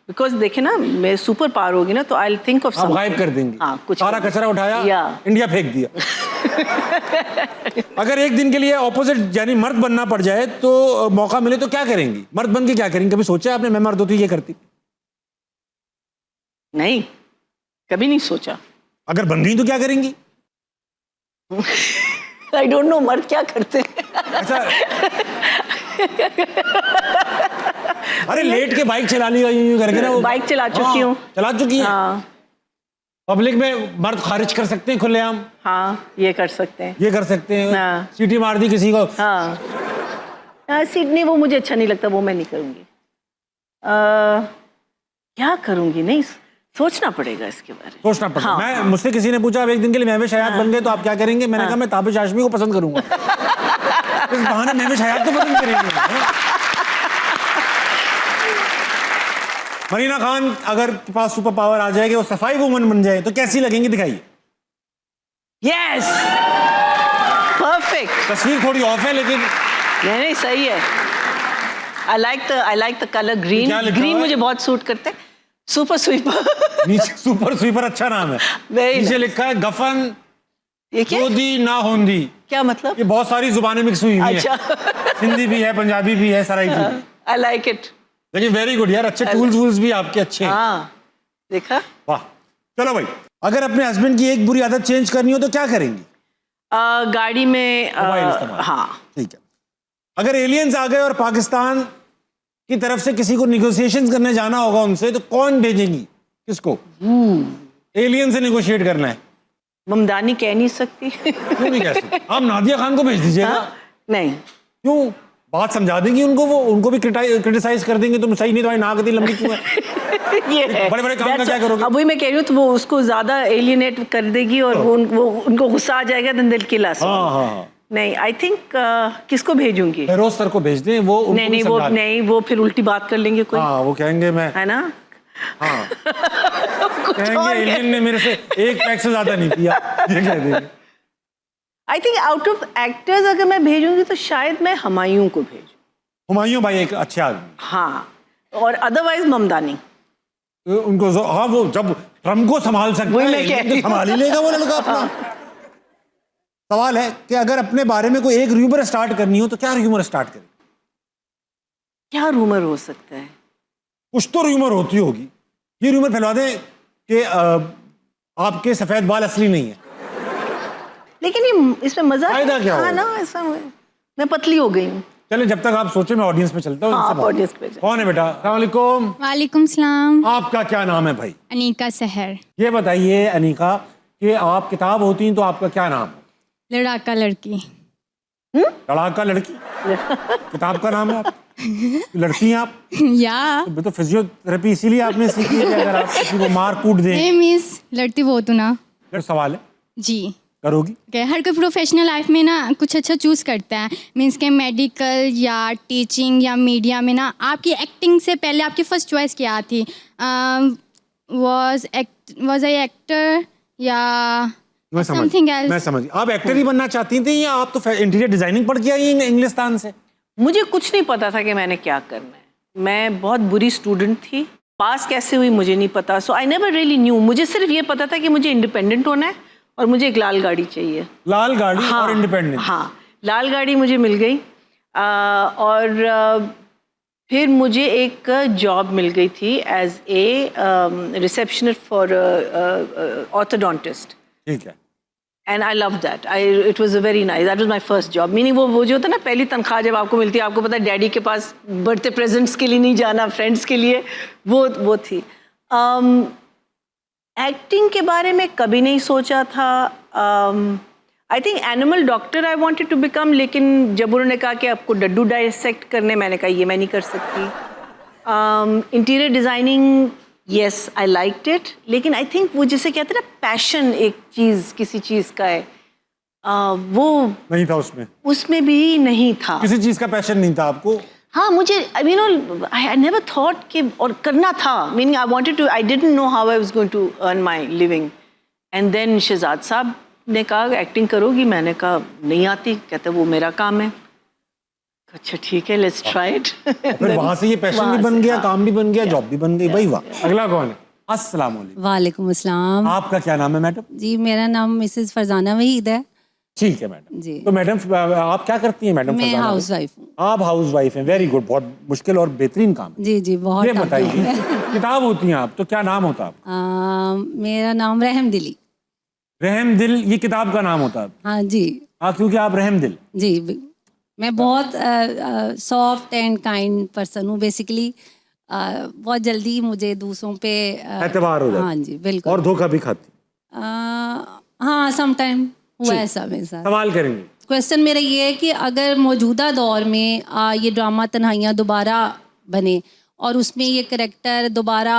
बिकॉज देखे ना, मैं सुपर पावर होगी ना तो आई थिंक ऑफ आप गायब कर देंगे। हाँ, कुछ सारा कचरा उठाया, इंडिया फेंक दिया। अगर एक दिन के लिए ऑपोजिट यानी मर्द बनना पड़ जाए तो मौका मिले तो क्या करेंगी? मर्द बन के क्या करेंगी? कभी सोचा आपने मैं मर्द होती ये करती? नहीं, कभी नहीं सोचा। अगर बन गई तो क्या करेंगी? आई डोंट नो मर्द क्या करते हैं। ऐसा अरे लेट के बाइक चला ली यूं करके ना, वो बाइक चला चुकी हूँ। चला चुकी है। हाँ, पब्लिक में मर्द खारिज कर सकते हैं खुलेआम? हाँ, ये कर सकते हैं। ये कर सकते हैं। हाँ। सीटी मार दी किसी को? हाँ, सिडनी वो मुझे अच्छा नहीं लगता, वो मैं नहीं करूँगी। क्या करूँगी, नहीं सोचना पड़ेगा इसके बारे में। सोचना पड़ेगा। हाँ, मैं मुझसे किसी ने पूछा अब एक दिन के लिए महविश हयात बन गए तो आप क्या करेंगे? मैंने कहा मैं ताबिश हाशमी को पसंद करूंगा। इस बहाने महविश हयात तो पसंद करेंगे। मरीना खान अगर के पास सुपर पावर आ जाएगी, वो सफाई वुमन बन जाए तो कैसी लगेंगी? दिखाइए। Yes, perfect. तस्वीर थोड़ी ऑफ है लेकिन नहीं, सही है। I like the colour green. क्या लिखा ग्रीन हुआ है? मुझे बहुत सूट करते हैं। Super sweeper. नीचे सुपर स्वीपर अच्छा नाम है। नीचे लिखा है गफन ये क्या जोदी ना होंदी। क्या मतलब? ये बहुत सारी जुबानें मिक्स हुई हुई अच्छा। है। हिंदी भी है, पंजाबी भी है, सराइकी भी है। I like it. लेकिन वेरी गुड यार, अच्छे टूल्स वूल्स भी आपके अच्छे हैं। हाँ, देखा। वाह। चलो भाई, अगर अपने हस्बैंड की एक बुरी आदत चेंज करनी हो तो क्या करेंगी? गाड़ी में मोबाइल इस्तेमाल। हाँ। ठीक है। अगर एलियंस आ गए और पाकिस्तान की तरफ से किसी को निगोशिएशंस करने जाना होगा उनसे, तो कौन भेजेंगी? किसको? एलियन से निगोशिएट करना है। ममदानी कह नहीं सकती। क्यों नहीं कह सकते? आप नादिया खान को भेज दीजिएगा। नहीं, क्यों? बात समझा देंगी उनको, वो उनको भी क्रिटिसाइज कर देंगे तुम सही नहीं, तुम्हारी नाक इतनी लंबी क्यों है? ये है। बड़े-बड़े काम का क्या करोगे? अब वही मैं कह रही हूँ, तो वो उसको ज्यादा एलियनेट कर देगी और वो उनको गुस्सा आ जाएगा, दिल की लाश। हाँ। नहीं, आई थिंक किसको भेजूंगी? फेरोज सर को भेज दें, वो उनको भी समझा दें। नहीं, वो फिर उल्टी बात कर लेंगे कोई। हाँ, वो कहेंगे मैं, है ना। हाँ कहेंगे एलियन ने मेरे से एक पैक से ज्यादा नहीं पिया, ये कह देंगे। I think out of actors अगर मैं भेजूंगी तो शायद मैं हुमायूं को भेजूं। हुमायूं भाई एक अच्छे आदमी। हाँ, और अदरवाइज ममदानी। उनको हाँ, वो जब ट्रम्प को संभाल सकता वही है, मैं कह रही तो संभाल ही लेगा वो लड़का अपना। सवाल है कि अगर अपने बारे में कोई एक र्यूमर स्टार्ट करनी हो तो क्या र्यूमर स्टार्ट करें? क्या रूमर हो सकता है? कुछ तो र्यूमर होती होगी। ये र्यूमर फैला दें कि आपके सफेद बाल असली नहीं है। लेकिन ये इसमें मजा फायदा क्या हाँ होगा? ना, ऐसा मैं पतली हो गई हूँ। चले, जब तक आप सोचे मैं ऑडियंस में चलता हूँ। हाँ, इनसे बात। ऑडियंस पे जाओ। कौन है बेटा? अस्सलाम वालेकुम। वालेकुम सलाम। आपका क्या नाम है भाई? अनीका सहर। ये बताइए अनीका कि आप किताब होती हैं तो आपका क्या नाम है? लड़ाका लड़की। लड़ाका लड़की किताब का नाम है? आप लड़ती हैं आप? या तो फिजियोथेरेपी इसीलिए आपने सीखी है कि अगर आप किसी को मार कूट दें। नहीं मिस, लड़ती बहुत हूँ ना। फिर सवाल है, जी करोगी? okay, हर कोई प्रोफेशनल लाइफ में ना कुछ अच्छा चूज़ करता है, मीन्स के मेडिकल या टीचिंग या मीडिया में ना आपकी एक्टिंग से पहले आपकी फर्स्ट चॉइस क्या थी? वाज आई एक्टर या समथिंग मैं एल्स? समझ आप एक्टर ही बनना चाहती थी या आप तो इंटीरियर डिजाइनिंग पढ़ के आई हैं इंग्लिस्तान से? मुझे कुछ नहीं पता था कि मैंने क्या करना है। मैं बहुत बुरी स्टूडेंट थी, पास कैसे हुई मुझे नहीं पता, सो आई नेवर रियली न्यू। मुझे सिर्फ ये पता था कि मुझे इंडिपेंडेंट होना है और मुझे एक लाल गाड़ी चाहिए। लाल गाड़ी और इंडिपेंडेंट? हाँ, लाल गाड़ी मुझे मिल गई और फिर मुझे एक जॉब मिल गई थी as a receptionist for orthodontist, ठीक है। And I love that. It was a very nice, that was my first job. Meaning वो जो होता है ना, पहली तनख्वाह जब आपको मिलती है, आपको पता है डैडी के पास बर्थडे प्रेजेंट्स के लिए नहीं जाना, फ्रेंड्स के लिए, वो थी। एक्टिंग के बारे में कभी नहीं सोचा था। I think animal doctor I wanted to become, लेकिन जब उन्होंने कहा कि आपको डड्डू डाइसेक्ट करने, मैंने कहा ये मैं नहीं कर सकती। Interior designing, yes I liked it, लेकिन आई थिंक वो जिसे कहते हैं ना पैशन, एक चीज़ किसी चीज़ का है, वो नहीं था उसमें भी नहीं था। किसी चीज़ का पैशन नहीं था आपको? हाँ, मुझे आई नेवर थॉट कि और करना था, meaning I wanted to, I didn't know how I was going to earn my living. And then Shahzad साहब ने कहा एक्टिंग करोगी? मैंने कहा नहीं आती। कहते वो मेरा काम है। अच्छा ठीक है, लेट्स ट्राई इट। फिर वहाँ से ये पैशन भी बन गया, काम भी बन गया, जॉब भी बन गई। भाई वाह। अगला कौन है? अस्सलाम वालेकुम। वालेकुम अस्सलाम। आपका क्या नाम है मैडम? जी मेरा नाम मिसेस फरजाना वहीद है। ठीक है मैडम जी। तो मैडम आप क्या करती हैं मैडम? मैं हाउस वाइफ हूँ। आप हाउस वाइफ हैं, वेरी गुड, बहुत मुश्किल और बेहतरीन काम है। जी जी बहुत। ये बताइए, किताब होती हैं आप तो क्या नाम होता है आप? मेरा नाम रहम दिली। रहम दिल, ये किताब का नाम होता है? हाँ जी। क्योंकि आप रहम दिल। जी मैं बहुत सॉफ्ट एंड काइंड पर्सन हूँ बेसिकली। बहुत जल्दी मुझे दूसरों पे एतबार हो जाता है। हाँ जी बिल्कुल। और धोखा भी खाती? हाँ समटाइम हुआ ऐसा मेरे साथ। सवाल करेंगे। क्वेश्चन मेरा ये है कि अगर मौजूदा दौर में ये ड्रामा तन्हाइयाँ दोबारा बने और उसमें ये करेक्टर दोबारा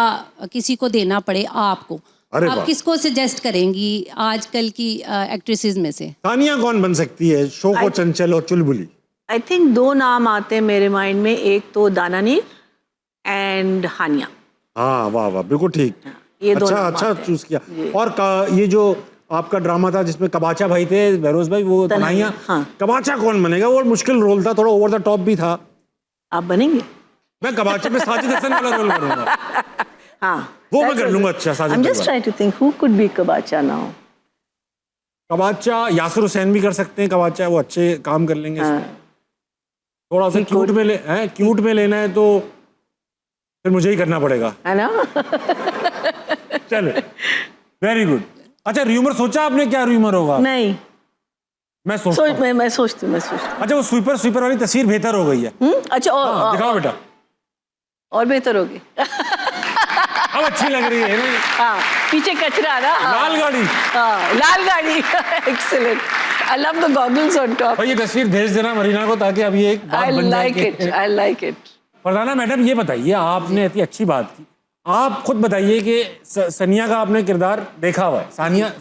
किसी को देना पड़े आपको, आप किसको सजेस्ट करेंगी आजकल की एक्ट्रेसेस में से? तानिया कौन बन सकती है? शोको चंचल और चुलबुली। आई थिंक दो नाम आते हैं मेरे माइंड में, एक तो दानानीर एंड हानिया। हाँ वाह वाह, बिल्कुल ठीक। ये दो नाम अच्छा आते हैं। चूज किया। और ये जो आपका ड्रामा था जिसमें कबाचा भाई थे, बहरोज भाई, वो तन्हाइयाँ, हाँ। कबाचा कौन बनेगा? वो मुश्किल रोल था, थोड़ा ओवर द टॉप भी था। आप बनेंगे? मैं कबाचे में साजिद हसन वाला रोल करूंगा। हाँ वो मैं कर लूंगा। अच्छा Sajid. I'm just trying to think who could be कबाचा now. कबाचा Yasir Hussain भी कर सकते हैं कबाचा, वो अच्छे काम कर लेंगे इसमें। थोड़ा सा क्यूट में लेना है तो फिर मुझे ही करना पड़ेगा, है ना? चलो वेरी गुड। अच्छा र्यूमर सोचा आपने, क्या र्यूमर होगा? नहीं, मैं सोचती हूँ। मैं सोचती हूँ। अच्छा वो स्वीपर वाली तस्वीर बेहतर हो गई है। अच्छा दिखाओ बेटा। और बेहतर होगी। अब अच्छी लग रही है ना? हाँ, पीछे कचरा ना। लाल गाड़ी। हाँ, लाल गाड़ी। Excellent. I love the goggles on top. और ये तस्वीर भेज देना मरीना को ताकि अभी एक बात बन जाए। I like it. Farzana madam ये बताइए, आपने इतनी अच्छी बात की, आप खुद बताइए कि सनिया का आपने किरदार देखा हुआ है,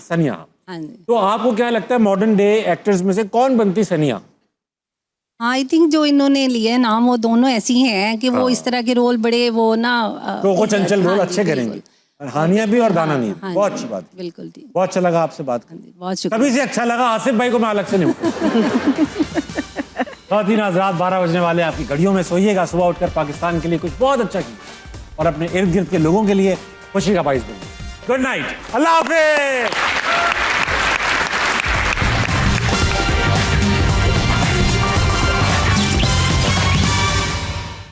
सनिया। हाँ जी। तो आपको क्या लगता है मॉडर्न डे एक्टर्स में से कौन बनती सनिया? आई थिंक जो इन्होंने लिए नाम वो दोनों ऐसी हैं कि वो इस तरह के रोल बड़े वो ना शोको चंचल रोल अच्छे करेंगे। हानिया भी और दानानीर। हाँ बहुत जी, अच्छी बात। बिल्कुल ठीक। बहुत अच्छा लगा आपसे बात कर। बहुत शुक्रिया। तभी से अच्छा लगा, आसिफ भाई को मैं अलग से नहीं ख़वातीन हज़रात, 12 बजने वाले, आपकी घड़ियों में सोइएगा, सुबह उठकर पाकिस्तान के लिए कुछ बहुत अच्छा कीजिए और अपने इर्द गिर्द के लोगों के लिए खुशी का बाइस बनिए। गुड नाइट, अल्लाह हाफिज़।